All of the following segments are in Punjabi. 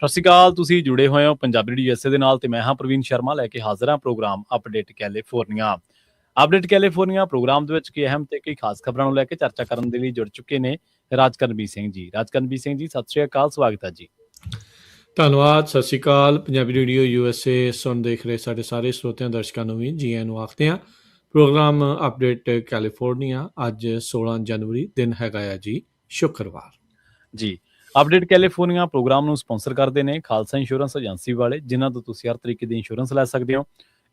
ਸਤਿ ਸ਼੍ਰੀ ਅਕਾਲ। ਤੁਸੀਂ ਜੁੜੇ ਹੋਏ ਹੋ ਪੰਜਾਬੀ ਰੇਡੀਓ USA ਦੇ ਨਾਲ ਤੇ ਮੈਂ ਹਾਂ ਪ੍ਰਵੀਨ ਸ਼ਰਮਾ ਲੈ ਕੇ ਹਾਜ਼ਰ ਹਾਂ programme update California. Update California programme ਦੇ ਵਿੱਚ ਕਈ ਅਹਿਮ ਤੇ ਕਈ ਖਾਸ ਖਬਰਾਂ ਨੂੰ ਲੈ ਕੇ ਚਰਚਾ ਕਰਨ ਦੇ ਲਈ ਜੁੜ ਚੁੱਕੇ ਨੇ ਰਾਜਕਰਨਵੀਰ ਸਿੰਘ ਜੀ। ਰਾਜਕਰਨਵੀਰ ਸਿੰਘ ਜੀ, ਸਤਿ ਸ਼੍ਰੀ ਅਕਾਲ, ਸਵਾਗਤ ਹੈ ਜੀ। ਧੰਨਵਾਦ। ਸਤਿ ਸ਼੍ਰੀ ਅਕਾਲ। ਪੰਜਾਬੀ ਰੇਡੀਓ USA ਸੁਣ ਦੇਖ ਰਹੇ ਸਾਡੇ ਸਾਰੇ ਸਰੋਤਿਆਂ ਦਰਸ਼ਕਾਂ ਨੂੰ ਵੀ ਜੀ ਆਇਆਂ ਨੂੰ ਆਖਦੇ ਹਾਂ। ਪ੍ਰੋਗਰਾਮ ਅਪਡੇਟ ਕੈਲੀਫੋਰਨੀਆ ਅੱਜ 16 ਜਨਵਰੀ ਦਿਨ ਹੈਗਾ ਆ ਜੀ ਸ਼ੁੱਕਰਵਾਰ ਜੀ। ਅਪਡੇਟ ਕੈਲੀਫੋਰਨੀਆ ਪ੍ਰੋਗਰਾਮ ਨੂੰ ਸਪਾਂਸਰ ਕਰਦੇ ਨੇ ਖਾਲਸਾ ਇੰਸ਼ੋਰੈਂਸ ਏਜੰਸੀ ਵਾਲੇ, ਜਿਨ੍ਹਾਂ ਤੋਂ ਤੁਸੀਂ ਹਰ ਤਰੀਕੇ ਦੀ ਇੰਸ਼ੋਰੈਂਸ ਲੈ ਸਕਦੇ ਹੋ।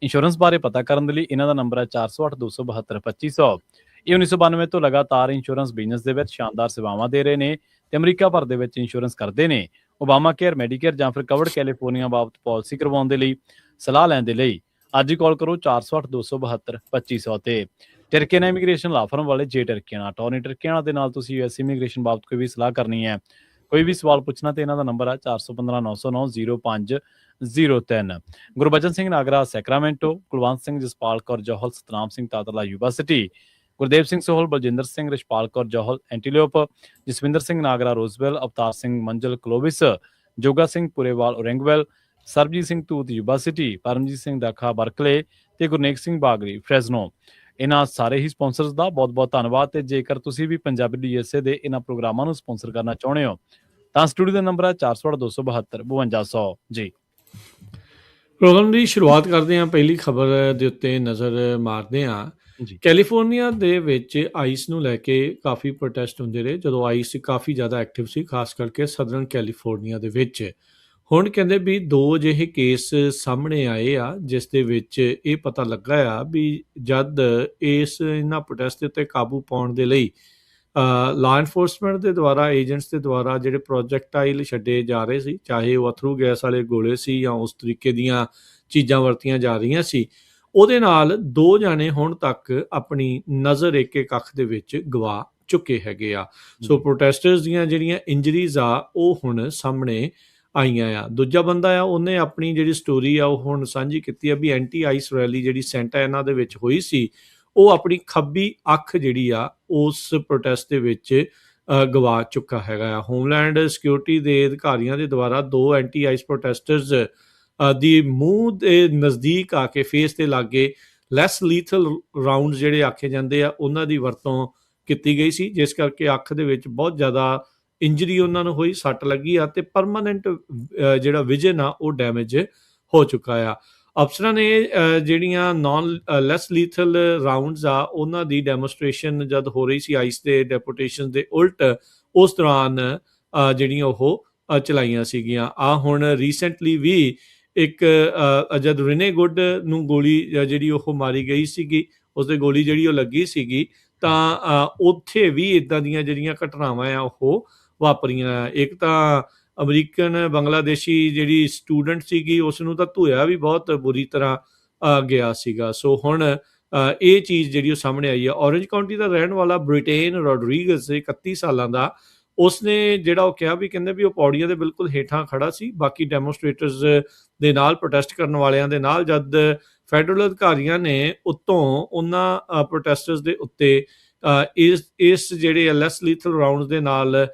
ਇੰਸ਼ੋਰੈਂਸ ਬਾਰੇ ਪਤਾ ਕਰਨ ਦੇ ਲਈ ਇਹਨਾਂ ਦਾ ਨੰਬਰ ਹੈ 408-272-2500। ਇਹ 1992 ਤੋਂ ਲਗਾਤਾਰ ਇੰਸ਼ੋਰੈਂਸ ਬਿਜ਼ਨਸ ਦੇ ਵਿੱਚ ਸ਼ਾਨਦਾਰ ਸੇਵਾਵਾਂ ਦੇ ਰਹੇ ਨੇ ਤੇ ਅਮਰੀਕਾ ਭਰ ਦੇ ਵਿੱਚ ਇੰਸ਼ੋਰੈਂਸ ਕਰਦੇ ਨੇ। ਓਬਾਮਾ ਕੇਅਰ, ਮੈਡੀਕੇਅਰ ਜਾਂ ਫਿਰ ਕਵਰਡ ਕੈਲੀਫੋਰਨੀਆ ਬਾਬਤ ਪਾਲਿਸੀ ਕਰਵਾਉਣ ਦੇ ਲਈ ਸਲਾਹ ਲੈਣ ਦੇ ਲਈ ਅੱਜ ਹੀ ਕਾਲ ਕਰੋ 408-272-2500 ਤੇ। ਟਰਕੀਆਨਾ ਇਮੀਗ੍ਰੇਸ਼ਨ ਲਾ ਫਰਮ ਵਾਲੇ ਜੇ ਟਰਕੀਆਨਾ ਅਟਾਰਨੀ ਟਰਕੀਆਨਾ ਦੇ ਨਾਲ ਤੁਸੀਂ US ਇਮੀਗ੍ਰੇਸ਼ਨ ਬਾਬਤ ਕੋਈ ਵੀ ਸਲਾਹ ਕਰਨੀ ਹੈ, ਕੋਈ ਵੀ ਸਵਾਲ ਪੁੱਛਣਾ ਤੇ ਇਹਨਾਂ ਦਾ ਨੰਬਰ ਹੈ 415-909-0503। Gurbachan Singh Nagra Sacramento, Kulwant Singh Jaspal Kaur Johal Satnam Singh Tatla Yuba City, Gurdev Singh Sohal Baljinder Singh Rishpal Kaur Johal Antelope, Jaswinder Singh Nagra Roseville, Avtar Singh Manzal Clovis, Joga Singh Purewal Orangevale, Sarabjit Singh Dhoot Yuba City, Paramjit Singh Dakha Berkeley ਤੇ ਗੁਰਨੇਕ ਸਿੰਘ ਬਾਗਰੀ ਫਰੈਜ਼ਨੋ। ਇਹਨਾਂ ਸਾਰੇ ਹੀ ਸਪਾਂਸਰਸ ਦਾ ਬਹੁਤ ਬਹੁਤ ਧੰਨਵਾਦ। ਤੇ ਜੇਕਰ ਤੁਸੀਂ ਵੀ ਪੰਜਾਬੀ USA ਦੇ ਇਹਨਾਂ ਪ੍ਰੋਗਰਾਮਾਂ ਨੂੰ ਸਪਾਂਸਰ ਕਰਨਾ ਚਾਹੁੰਦੇ ਹੋ ਤਾਂ ਸਟੂਡੀਓ ਦਾ ਨੰਬਰ ਹੈ 408-272-5200 ਜੀ। ਪ੍ਰੋਗਰਾਮ ਦੀ ਸ਼ੁਰੂਆਤ ਕਰਦੇ ਹਾਂ। ਪਹਿਲੀ ਖਬਰ ਦੇ ਉੱਤੇ ਨਜ਼ਰ ਮਾਰਦੇ ਹਾਂ। ਕੈਲੀਫੋਰਨੀਆ ਦੇ ਵਿੱਚ ਆਈਸ ਨੂੰ ਲੈ ਕੇ ਕਾਫੀ ਪ੍ਰੋਟੈਸਟ ਹੁੰਦੇ ਰਹੇ ਜਦੋਂ ਆਈਸ ਕਾਫੀ ਜ਼ਿਆਦਾ ਐਕਟਿਵ ਸੀ, ਖਾਸ ਕਰਕੇ ਸਦਰਨ ਕੈਲੀਫੋਰਨੀਆ ਦੇ ਵਿੱਚ। ਹੁਣ ਕਹਿੰਦੇ ਵੀ 2 ਅਜਿਹੇ ਕੇਸ ਸਾਹਮਣੇ ਆਏ ਆ ਜਿਸ ਦੇ ਵਿੱਚ ਇਹ ਪਤਾ ਲੱਗਾ ਆ ਵੀ ਜਦ ਇਹਨਾਂ ਪ੍ਰੋਟੈਸਟ ਦੇ ਉੱਤੇ ਕਾਬੂ ਪਾਉਣ ਦੇ ਲਈ ਲਾ ਐਨਫੋਰਸਮੈਂਟ ਦੇ ਦੁਆਰਾ, ਏਜੰਟਸ ਦੇ ਦੁਆਰਾ ਜਿਹੜੇ ਪ੍ਰੋਜੈਕਟਾਈਲ ਛੱਡੇ ਜਾ ਰਹੇ ਸੀ, ਚਾਹੇ ਉਹ ਅਥਰੂ ਗੈਸ ਵਾਲੇ ਗੋਲੇ ਸੀ ਜਾਂ ਉਸ ਤਰੀਕੇ ਦੀਆਂ ਚੀਜ਼ਾਂ ਵਰਤੀਆਂ ਜਾ ਰਹੀਆਂ ਸੀ, ਉਹਦੇ ਨਾਲ 2 ਜਾਣੇ ਹੁਣ ਤੱਕ ਆਪਣੀ ਨਜ਼ਰ ਇੱਕ ਅੱਖ ਦੇ ਵਿੱਚ ਗਵਾ ਚੁੱਕੇ ਹੈਗੇ ਆ। ਸੋ ਪ੍ਰੋਟੈਸਟਰਸ ਦੀਆਂ ਜਿਹੜੀਆਂ ਇੰਜਰੀਜ਼ ਆ ਉਹ ਹੁਣ ਸਾਹਮਣੇ ਆਈਆਂ ਆ। ਦੂਜਾ ਬੰਦਾ ਆ, ਉਹਨੇ ਆਪਣੀ ਜਿਹੜੀ ਸਟੋਰੀ ਆ ਉਹ ਹੁਣ ਸਾਂਝੀ ਕੀਤੀ ਆ ਵੀ ਐਂਟੀ ਆਈਸ ਰੈਲੀ ਜਿਹੜੀ ਸੈਂਟਾ ਇਹਨਾਂ ਦੇ ਵਿੱਚ ਹੋਈ ਸੀ, ਉਹ ਆਪਣੀ ਖੱਬੀ ਅੱਖ ਜਿਹੜੀ ਆ ਉਸ ਪ੍ਰੋਟੈਸਟ ਦੇ ਵਿੱਚ ਗਵਾ ਚੁੱਕਾ ਹੈਗਾ ਆ। ਹੋਮਲੈਂਡ ਸਿਕਿਉਰਿਟੀ ਦੇ ਅਧਿਕਾਰੀਆਂ ਦੇ ਦੁਆਰਾ 2 ਐਂਟੀ ਆਈਸ ਪ੍ਰੋਟੈਸਟਰਸ ਦੀ ਮੂੰਹ ਦੇ ਨਜ਼ਦੀਕ ਆ ਕੇ ਫੇਸ ਦੇ ਲਾਗੇ ਲੈਸ ਲੀਥਲ ਰਾਉਂਡ ਜਿਹੜੇ ਆਖੇ ਜਾਂਦੇ ਆ ਉਹਨਾਂ ਦੀ ਵਰਤੋਂ ਕੀਤੀ ਗਈ ਸੀ, ਜਿਸ ਕਰਕੇ ਅੱਖ ਦੇ ਵਿੱਚ ਬਹੁਤ ਜ਼ਿਆਦਾ ਇੰਜਰੀ ਉਹਨਾਂ ਨੂੰ ਹੋਈ, ਸੱਟ ਲੱਗੀ ਆ ਤੇ ਪਰਮਾਨੈਂਟ ਜਿਹੜਾ ਵਿਜ਼ਨ ਆ ਉਹ ਡੈਮੇਜ ਹੋ ਚੁੱਕਾ ਆ। ਅਫਸਰਾਂ ਨੇ ਜਿਹੜੀਆਂ ਲੈਸ ਲੀਥਲ ਰਾਉਂਡਸ ਆ ਉਹਨਾਂ ਦੀ ਡੈਮੋਸਟ੍ਰੇਸ਼ਨ ਜਦ ਹੋ ਰਹੀ ਸੀ ਆਈਸ ਦੇ ਡੈਪੂਟੇਸ਼ਨ ਦੇ ਉਲਟ ਉਸ ਦੌਰਾਨ ਜਿਹੜੀਆਂ ਉਹ ਚਲਾਈਆਂ ਸੀਗੀਆਂ। ਹੁਣ ਰੀਸੈਂਟਲੀ ਵੀ ਇੱਕ ਜਦ ਰਿਨੇ ਗੁੱਡ ਨੂੰ ਗੋਲੀ ਜਿਹੜੀ ਉਹ ਮਾਰੀ ਗਈ ਸੀਗੀ, ਉਸਦੇ ਗੋਲੀ ਜਿਹੜੀ ਉਹ ਲੱਗੀ ਸੀਗੀ, ਤਾਂ ਉੱਥੇ ਵੀ ਇੱਦਾਂ ਦੀਆਂ ਜਿਹੜੀਆਂ ਘਟਨਾਵਾਂ ਆ ਉਹ ਵਾਪਰੀਆਂ। ਇੱਕ ਤਾਂ ਅਮਰੀਕਨ ਬੰਗਲਾਦੇਸ਼ੀ ਜਿਹੜੀ ਸਟੂਡੈਂਟ ਸੀਗੀ ਉਸ ਨੂੰ ਤਾਂ ਧੋਇਆ ਵੀ ਬਹੁਤ ਬੁਰੀ ਤਰ੍ਹਾਂ ਗਿਆ ਸੀਗਾ। ਸੋ ਹੁਣ ਇਹ ਚੀਜ਼ ਜਿਹੜੀ ਉਹ ਸਾਹਮਣੇ ਆਈ ਆ। ਔਰੇਂਜ ਕਾਉਂਟੀ ਦਾ ਰਹਿਣ ਵਾਲਾ ਬ੍ਰਿਟੇਨ ਰੋਡਰੀਗਜ਼ 31 ਸਾਲਾਂ ਦਾ, ਉਸਨੇ ਜਿਹੜਾ ਉਹ ਕਿਹਾ ਵੀ ਕਹਿੰਦੇ ਵੀ ਉਹ ਪੌੜੀਆਂ ਦੇ ਬਿਲਕੁਲ ਹੇਠਾਂ ਖੜਾ ਸੀ ਬਾਕੀ ਡੈਮੋਸਟ੍ਰੇਟਰਸ ਦੇ ਨਾਲ, ਪ੍ਰੋਟੈਸਟ ਕਰਨ ਵਾਲਿਆਂ ਦੇ ਨਾਲ, ਜਦ ਫੈਡਰਲ ਅਧਿਕਾਰੀਆਂ ਨੇ ਉੱਤੋਂ ਉਹਨਾਂ ਪ੍ਰੋਟੈਸਟਰਸ ਦੇ ਉੱਤੇ ਇਸ ਜਿਹੜੇ ਲੈਸ ਲੀਥਲ ਰਾਉਂਡ ਦੇ ਨਾਲ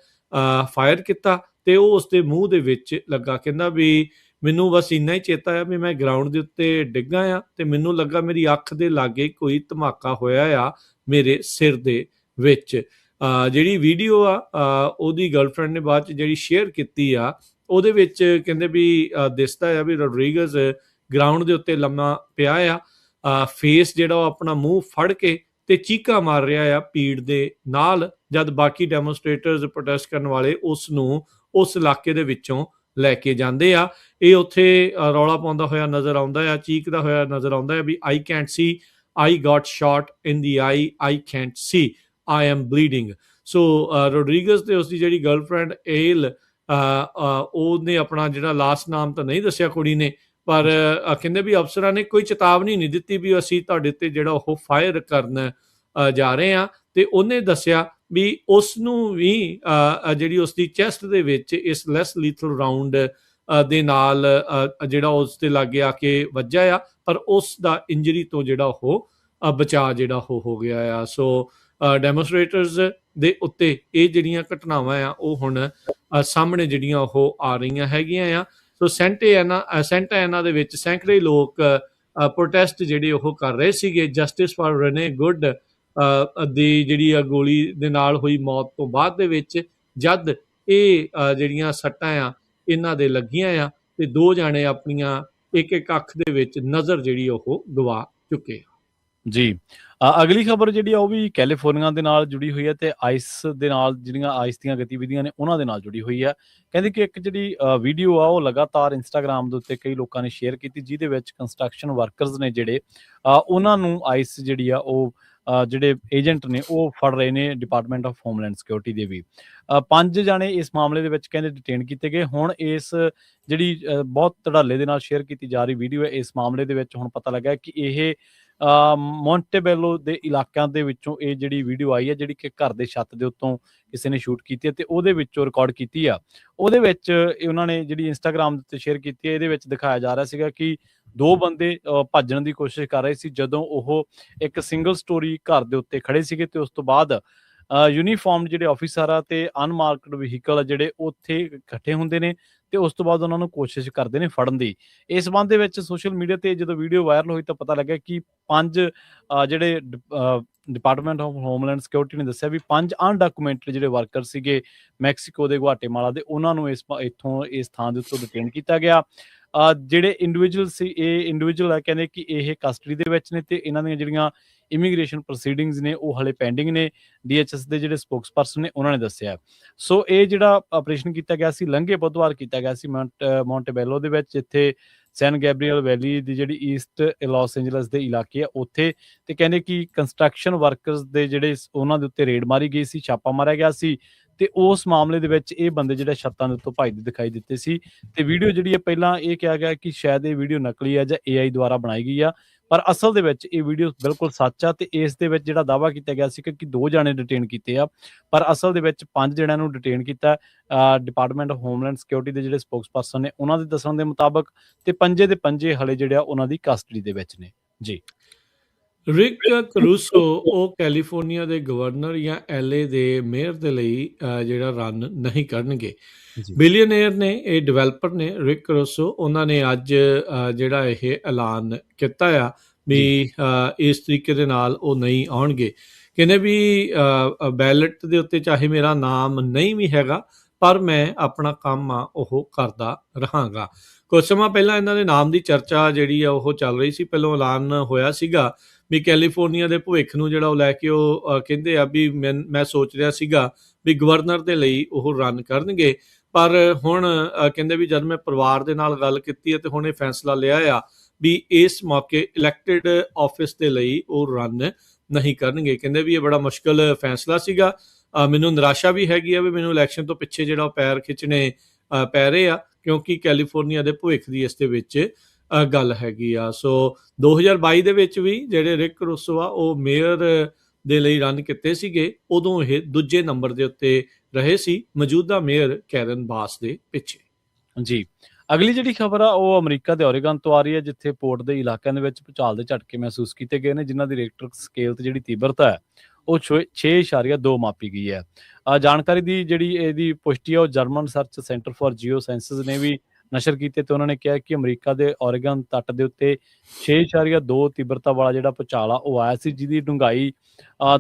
ਫਾਇਰ ਕੀਤਾ ਤੇ ਉਹ ਉਸਦੇ ਮੂੰਹ ਦੇ ਵਿੱਚ ਲੱਗਾ। ਕਹਿੰਦਾ ਵੀ ਮੈਨੂੰ ਬਸ ਇੰਨਾ ਹੀ ਚੇਤਾ ਆ ਵੀ ਮੈਂ ਗਰਾਊਂਡ ਦੇ ਉੱਤੇ ਡਿੱਗਾ ਆ ਤੇ ਮੈਨੂੰ ਲੱਗਾ ਮੇਰੀ ਅੱਖ ਦੇ ਲਾਗੇ ਕੋਈ ਧਮਾਕਾ ਹੋਇਆ ਆ ਮੇਰੇ ਸਿਰ ਦੇ ਵਿੱਚ। ਜਿਹੜੀ ਵੀਡੀਓ ਆ ਉਹਦੀ ਗਰਲਫ੍ਰੈਂਡ ਨੇ ਬਾਅਦ 'ਚ ਜਿਹੜੀ ਸ਼ੇਅਰ ਕੀਤੀ ਆ ਉਹਦੇ ਵਿੱਚ ਕਹਿੰਦੇ ਵੀ ਦਿਸਦਾ ਆ ਵੀ ਰੋਡਰੀਗਜ਼ ਗਰਾਊਂਡ ਦੇ ਉੱਤੇ ਲੰਮਾ ਪਿਆ ਆ, ਫੇਸ ਜਿਹੜਾ ਉਹ ਆਪਣਾ ਮੂੰਹ ਫੜ ਕੇ ਤੇ ਚੀਕਾਂ ਮਾਰ ਰਿਹਾ ਆ ਪੀੜ ਦੇ ਨਾਲ, ਜਦ ਬਾਕੀ ਡੈਮੋਸਟ੍ਰੇਟਰਸ ਪ੍ਰੋਟੈਸਟ ਕਰਨ ਵਾਲੇ ਉਸ ਨੂੰ ਉਸ ਇਲਾਕੇ ਦੇ ਵਿੱਚੋਂ ਲੈ ਕੇ ਜਾਂਦੇ ਆ। ਇਹ ਉੱਥੇ ਰੌਲਾ ਪਾਉਂਦਾ ਹੋਇਆ ਨਜ਼ਰ ਆਉਂਦਾ ਆ, ਚੀਕਦਾ ਹੋਇਆ ਨਜ਼ਰ ਆਉਂਦਾ ਹੈ ਵੀ I can't see, I got shot in the eye can't see, I am bleeding. So Rodriguez ਤੇ ਉਸਦੀ ਜਿਹੜੀ ਗਰਲਫ੍ਰੈਂਡ ਏਲ, ਉਹਨੇ ਆਪਣਾ ਜਿਹੜਾ ਲਾਸਟ ਨਾਮ ਤਾਂ ਨਹੀਂ ਦੱਸਿਆ ਕੁੜੀ ਨੇ, ਪਰ ਕਹਿੰਦੇ ਵੀ ਅਫਸਰਾਂ ਨੇ ਕੋਈ ਚੇਤਾਵਨੀ ਨਹੀਂ ਦਿੱਤੀ ਵੀ ਅਸੀਂ ਤੁਹਾਡੇ ਤੇ ਜਿਹੜਾ ਉਹ ਫਾਇਰ ਕਰਨ ਜਾ ਰਹੇ ਹਾਂ। ਤੇ ਉਹਨੇ ਦੱਸਿਆ ਵੀ ਉਸ ਨੂੰ ਵੀ ਜਿਹੜੀ ਉਸਦੀ ਚੈਸਟ ਦੇ ਵਿੱਚ ਇਸ ਲੈਸ ਲੀਥਲ ਰਾਉਂਡ ਦੇ ਨਾਲ ਜਿਹੜਾ ਉਸ ਦੇ ਲਾਗੇ ਆ ਕੇ ਵੱਜਾ ਆ, ਪਰ ਉਸ ਦਾ ਇੰਜਰੀ ਤੋਂ ਜਿਹੜਾ ਉਹ ਬਚਾਅ ਜਿਹੜਾ ਉਹ ਹੋ ਗਿਆ ਆ। ਸੋ ਡੈਮੋਸਟ੍ਰੇਟਰਸ ਦੇ ਉੱਤੇ ਇਹ ਜਿਹੜੀਆਂ ਘਟਨਾਵਾਂ ਆ ਉਹ ਹੁਣ ਸਾਹਮਣੇ ਜਿਹੜੀਆਂ ਉਹ ਆ ਰਹੀਆਂ ਹੈਗੀਆਂ ਆ। ਸੋ ਸੈਂਟਾ ਐਨਾ ਦੇ ਵਿੱਚ ਸੈਂਕੜੇ ਲੋਕ ਪ੍ਰੋਟੈਸਟ ਜਿਹੜੇ ਉਹ ਕਰ ਰਹੇ ਸੀਗੇ ਜਸਟਿਸ ਫਾਰ ਰਨੇ ਗੁੱਡ ਦੀ ਜਿਹੜੀ ਆ ਗੋਲੀ ਦੇ ਨਾਲ ਹੋਈ ਮੌਤ ਤੋਂ ਬਾਅਦ ਦੇ ਵਿੱਚ, ਜਦ ਇਹ ਜਿਹੜੀਆਂ ਸੱਟਾਂ ਆ ਇਹਨਾਂ ਦੇ ਲੱਗੀਆਂ ਆ ਤੇ ਦੋ ਜਾਣੇ ਆਪਣੀਆਂ ਇੱਕ ਇੱਕ ਅੱਖ ਦੇ ਵਿੱਚ ਨਜ਼ਰ ਜਿਹੜੀ ਉਹ ਗਵਾ ਚੁੱਕੇ। ਜੀ ਅਗਲੀ ਖਬਰ ਜਿਹੜੀ ਆ ਉਹ ਵੀ ਕੈਲੀਫੋਰਨੀਆ ਦੇ ਨਾਲ ਜੁੜੀ ਹੋਈ ਹੈ ਤੇ ਆਈਸ ਦੇ ਨਾਲ ਜਿਹੜੀਆਂ ਆਈਸ ਦੀਆਂ ਗਤੀਵਿਧੀਆਂ ਨੇ ਉਹਨਾਂ ਦੇ ਨਾਲ ਜੁੜੀ ਹੋਈ ਹੈ। ਕਹਿੰਦੇ ਕਿ ਇੱਕ ਜਿਹੜੀ ਵੀਡੀਓ ਆ ਉਹ ਲਗਾਤਾਰ ਇੰਸਟਾਗ੍ਰਾਮ ਦੇ ਉੱਤੇ ਕਈ ਲੋਕਾਂ ਨੇ ਸ਼ੇਅਰ ਕੀਤੀ, ਜਿਹਦੇ ਵਿੱਚ ਕੰਸਟਰਕਸ਼ਨ ਵਰਕਰਸ ਨੇ ਜਿਹੜੇ ਉਹਨਾਂ ਨੂੰ ਆਈਸ ਜਿਹੜੀ ਆ ਉਹ ਜਿਹੜੇ ਏਜੰਟ ਨੇ ਉਹ ਫੜ ਰਹੇ ਨੇ ਡਿਪਾਰਟਮੈਂਟ ਆਫ ਹੋਮਲੈਂਡ ਸਿਕਿਉਰਿਟੀ ਦੇ ਵੀ। 5 ਜਾਣੇ ਇਸ ਮਾਮਲੇ ਦੇ ਵਿੱਚ ਕਹਿੰਦੇ ਡਿਟੇਨ ਕੀਤੇ ਗਏ। ਹੁਣ ਇਸ ਜਿਹੜੀ ਬਹੁਤ ਧੜਾਲੇ ਦੇ ਨਾਲ ਸ਼ੇਅਰ ਕੀਤੀ ਜਾ ਰਹੀ ਵੀਡੀਓ ਹੈ, ਇਸ ਮਾਮਲੇ ਦੇ ਵਿੱਚ ਹੁਣ ਪਤਾ ਲੱਗਾ ਕਿ ਇਹ ਮੌਂਟੇਬੈਲੋ ਦੇ ਇਲਾਕਿਆਂ ਦੇ ਵਿੱਚੋਂ ਇਹ ਜਿਹੜੀ ਵੀਡੀਓ ਆਈ ਹੈ, ਜਿਹੜੀ ਕਿ ਘਰ ਦੇ ਛੱਤ ਦੇ ਉੱਤੋਂ ਕਿਸੇ ਨੇ ਸ਼ੂਟ ਕੀਤੀ ਹੈ ਤੇ ਉਹਦੇ ਵਿੱਚੋਂ ਰਿਕਾਰਡ ਕੀਤੀ ਆ। ਉਹਦੇ ਵਿੱਚ ਉਹਨਾਂ ਨੇ ਜਿਹੜੀ ਇੰਸਟਾਗ੍ਰਾਮ ਦੇ ਉੱਤੇ ਸ਼ੇਅਰ ਕੀਤੀ ਹੈ, ਇਹਦੇ ਵਿੱਚ ਦਿਖਾਇਆ ਜਾ ਰਿਹਾ ਸੀਗਾ ਕਿ ਦੋ ਬੰਦੇ ਭੱਜਣ ਦੀ ਕੋਸ਼ਿਸ਼ ਕਰ ਰਹੇ ਸੀ ਜਦੋਂ ਉਹ ਇੱਕ ਸਿੰਗਲ ਸਟੋਰੀ ਘਰ ਦੇ ਉੱਤੇ ਖੜੇ ਸੀਗੇ ਤੇ ਉਸ ਤੋਂ ਬਾਅਦ ਯੂਨੀਫਾਰਮ ਜਿਹੜੇ ਆਫਿਸਰ ਆ ਤੇ ਅਨਮਾਰਕਡ ਵਹੀਕਲ ਆ ਜਿਹੜੇ ਉੱਥੇ ਇਕੱਠੇ ਹੁੰਦੇ ਨੇ ਤੇ ਉਸ ਤੋਂ ਬਾਅਦ ਉਹਨਾਂ ਨੂੰ ਕੋਸ਼ਿਸ਼ ਕਰਦੇ ਨੇ ਫੜਨ ਦੀ। ਇਸ ਸੰਬੰਧ ਦੇ ਵਿੱਚ ਸੋਸ਼ਲ ਮੀਡੀਆ ਤੇ ਜਦੋਂ ਵੀਡੀਓ ਵਾਇਰਲ ਹੋਈ ਤਾਂ ਪਤਾ ਲੱਗਿਆ ਕਿ 5 ਜਿਹੜੇ ਡਿਪਾਰਟਮੈਂਟ ਆਫ ਹੋਮਲੈਂਡ ਸਿਕਿਉਰਿਟੀ ਨੇ ਦੱਸਿਆ ਵੀ 5 ਅਨਡਾਕੂਮੈਂਟਡ ਜਿਹੜੇ ਵਰਕਰ ਸੀਗੇ ਮੈਕਸੀਕੋ ਦੇ ਗੁਆਟੇਮਾਲਾ ਦੇ, ਉਹਨਾਂ ਨੂੰ ਇੱਥੋਂ ਇਸ ਥਾਂ ਦੇ ਉੱਤੋਂ ਡਿਟੇਨ ਕੀਤਾ ਗਿਆ। ਜਿਹੜੇ ਇੰਡੀਵਿਜੂਅਲ ਸੀ ਇਹ ਇੰਡੀਵਿਜੂਅਲ ਹੈ, ਕਹਿੰਦੇ ਕਿ ਇਹ ਕਸਟਡੀ ਦੇ ਵਿੱਚ ਨੇ ਤੇ ਇਹਨਾਂ ਦੀਆਂ ਜਿਹੜੀਆਂ ਇਮੀਗ੍ਰੇਸ਼ਨ ਪ੍ਰੋਸੀਡਿੰਗਸ ਨੇ ਉਹ ਹਲੇ ਪੈਂਡਿੰਗ ਨੇ, DHS ਦੇ ਜਿਹੜੇ ਸਪੋਕਸਪਰਸਨ ਨੇ ਉਹਨਾਂ ਨੇ ਦੱਸਿਆ। ਸੋ ਇਹ ਜਿਹੜਾ ਆਪਰੇਸ਼ਨ ਕੀਤਾ ਗਿਆ ਸੀ ਲੰਘੇ ਬੁੱਧਵਾਰ ਕੀਤਾ ਗਿਆ ਸੀ ਮੌਂਟੇਬੈਲੋ ਦੇ ਵਿੱਚ, ਜਿੱਥੇ ਸੈਨ ਗੈਬਰੀਅਲ ਵੈਲੀ ਦੀ ਜਿਹੜੀ ਈਸਟ ਲਾਸ ਐਂਜਲਸ ਦੇ ਇਲਾਕੇ ਆ ਉੱਥੇ, ਤੇ ਕਹਿੰਦੇ ਕਿ ਕੰਸਟਰਕਸ਼ਨ ਵਰਕਰਸ ਦੇ ਜਿਹੜੇ ਉਹਨਾਂ ਦੇ ਉੱਤੇ ਰੇਡ ਮਾਰੀ ਗਈ ਸੀ, ਛਾਪਾ ਮਾਰਿਆ ਗਿਆ ਸੀ ਤੇ ਉਸ ਮਾਮਲੇ ਦੇ ਵਿੱਚ ਇਹ ਬੰਦੇ ਜਿਹੜੇ ਛੱਤਾਂ ਦੇ ਉੱਤੋਂ ਭੱਜਦੇ ਦਿਖਾਈ ਦਿੱਤੇ ਸੀ। ਤੇ ਵੀਡੀਓ ਜਿਹੜੀ ਹੈ ਪਹਿਲਾਂ ਇਹ ਕਿਹਾ ਗਿਆ ਕਿ ਸ਼ਾਇਦ ਇਹ ਵੀਡੀਓ ਨਕਲੀ ਹੈ ਜਾਂ AI ਦੁਆਰਾ ਬਣਾਈ ਗਈ ਆ, ਪਰ ਅਸਲ ਦੇ ਵਿੱਚ ਇਹ ਵੀਡੀਓ ਬਿਲਕੁਲ ਸੱਚ ਆ। ਤੇ ਇਸ ਦੇ ਵਿੱਚ ਜਿਹੜਾ ਦਾਅਵਾ ਕੀਤਾ ਗਿਆ ਸੀ ਕਿ 2 ਜਾਣੇ ਡਿਟੇਨ ਕੀਤੇ ਆ, ਪਰ ਅਸਲ ਦੇ ਵਿੱਚ 5 ਜਣਿਆਂ ਨੂੰ ਡਿਟੇਨ ਕੀਤਾ ਡਿਪਾਰਟਮੈਂਟ ਆਫ ਹੋਮਲੈਂਡ ਸਿਕਿਉਰਿਟੀ ਦੇ ਜਿਹੜੇ ਸਪੋਕਸਪਰਸਨ ਨੇ ਉਹਨਾਂ ਦੇ ਦੱਸਣ ਦੇ ਮੁਤਾਬਕ, ਤੇ ਪੰਜੇ ਦੇ ਪੰਜੇ ਹਲੇ ਜਿਹੜੇ ਆ ਉਹਨਾਂ ਦੀ ਕਸਟਡੀ ਦੇ ਵਿੱਚ ਨੇ। ਜੀ ਰਿਕ ਕਰੂਸੋ ਉਹ ਕੈਲੀਫੋਰਨੀਆ ਦੇ ਗਵਰਨਰ ਜਾਂ LA ਦੇ ਮੇਅਰ ਦੇ ਲਈ ਜਿਹੜਾ ਰਨ ਨਹੀਂ ਕਰਨਗੇ। ਬਿਲੀਅਨੇਅਰ ਨੇ, ਇਹ ਡਿਵੈਲਪਰ ਨੇ ਰਿਕ ਕਰੂਸੋ, ਉਹਨਾਂ ਨੇ ਅੱਜ ਜਿਹੜਾ ਇਹ ਐਲਾਨ ਕੀਤਾ ਆ ਵੀ ਇਸ ਤਰੀਕੇ ਦੇ ਨਾਲ ਉਹ ਨਹੀਂ ਆਉਣਗੇ। ਕਹਿੰਦੇ ਵੀ ਬੈਲਟ ਦੇ ਉੱਤੇ ਚਾਹੇ ਮੇਰਾ ਨਾਮ ਨਹੀਂ ਵੀ ਹੈਗਾ ਪਰ ਮੈਂ ਆਪਣਾ ਕੰਮ ਆ ਉਹ ਕਰਦਾ ਰਹਾਂਗਾ। ਕੁਝ ਸਮਾਂ ਪਹਿਲਾਂ ਇਹਨਾਂ ਦੇ ਨਾਮ ਦੀ ਚਰਚਾ ਜਿਹੜੀ ਆ ਉਹ ਚੱਲ ਰਹੀ ਸੀ। ਪਹਿਲਾਂ ਐਲਾਨ ਹੋਇਆ ਸੀਗਾ ਵੀ ਕੈਲੀਫੋਰਨੀਆ ਦੇ ਭਵਿੱਖ ਨੂੰ ਜਿਹੜਾ ਉਹ ਲੈ ਕੇ ਉਹ ਕਹਿੰਦੇ ਆ ਵੀ ਮੈਂ ਸੋਚ ਰਿਹਾ ਸੀਗਾ ਵੀ ਗਵਰਨਰ ਦੇ ਲਈ ਉਹ ਰਨ ਕਰਨਗੇ, ਪਰ ਹੁਣ ਕਹਿੰਦੇ ਵੀ ਜਦ ਮੈਂ ਪਰਿਵਾਰ ਦੇ ਨਾਲ ਗੱਲ ਕੀਤੀ ਹੈ ਤੇ ਹੁਣ ਇਹ ਫੈਸਲਾ ਲਿਆ ਆ ਵੀ ਇਸ ਮੌਕੇ ਇਲੈਕਟਿਡ ਆਫਿਸ ਦੇ ਲਈ ਉਹ ਰਨ ਨਹੀਂ ਕਰਨਗੇ। ਕਹਿੰਦੇ ਵੀ ਇਹ ਬੜਾ ਮੁਸ਼ਕਲ ਫੈਸਲਾ ਸੀਗਾ, ਮੈਨੂੰ ਨਿਰਾਸ਼ਾ ਵੀ ਹੈਗੀ ਆ ਵੀ ਮੈਨੂੰ ਇਲੈਕਸ਼ਨ ਤੋਂ ਪਿੱਛੇ ਜਿਹੜਾ ਉਹ ਪੈਰ ਖਿੱਚਣੇ ਪੈ ਰਹੇ ਆ, ਕਿਉਂਕਿ ਕੈਲੀਫੋਰਨੀਆ ਦੇ ਭਵਿੱਖ ਦੀ ਇਸ ਦੇ ਵਿੱਚ ਗੱਲ ਹੈਗੀ ਆ। ਸੋ 2022 ਦੇ ਵਿੱਚ ਵੀ ਜਿਹੜੇ ਰਿਕ ਕਰੂਸੋ ਆ ਉਹ ਮੇਅਰ ਦੇ ਲਈ ਰਨ ਕੀਤੇ ਸੀਗੇ, ਉਦੋਂ ਇਹ ਦੂਜੇ ਨੰਬਰ ਦੇ ਉੱਤੇ ਰਹੇ ਸੀ ਮੌਜੂਦਾ ਮੇਅਰ ਕੈਰਨ ਬਾਸ ਦੇ ਪਿੱਛੇ। ਜੀ ਅਗਲੀ ਜਿਹੜੀ ਖਬਰ ਆ ਉਹ ਅਮਰੀਕਾ ਦੇ ਓਰੇਗਨ ਤੋਂ ਆ ਰਹੀ ਹੈ, ਜਿੱਥੇ ਪੋਰਟ ਦੇ ਇਲਾਕਿਆਂ ਦੇ ਵਿੱਚ ਭੂਚਾਲ ਦੇ ਝਟਕੇ ਮਹਿਸੂਸ ਕੀਤੇ ਗਏ ਨੇ, ਜਿਨ੍ਹਾਂ ਦੀ ਰਿਕਟਰ ਸਕੇਲ ਤੇ ਜਿਹੜੀ ਤੀਬਰਤਾ ਹੈ ਉਹ 6.2 ਮਾਪੀ ਗਈ ਹੈ। ਜਾਣਕਾਰੀ ਦੀ ਜਿਹੜੀ ਇਹਦੀ ਪੁਸ਼ਟੀ ਹੈ ਉਹ German research centre for JIO sciences ਨੇ ਵੀ ਨਸ਼ਰ ਕੀਤੇ ਤੇ ਉਹਨਾਂ ਨੇ ਕਿਹਾ ਕਿ ਅਮਰੀਕਾ ਦੇ ਓਰੇਗਨ ਤੱਟ ਦੇ ਉੱਤੇ 6.2 ਤੀਬਰਤਾ ਵਾਲਾ ਜਿਹੜਾ ਭੂਚਾਲ ਆ ਉਹ ਆਇਆ ਸੀ, ਜਿਹਦੀ ਡੂੰਘਾਈ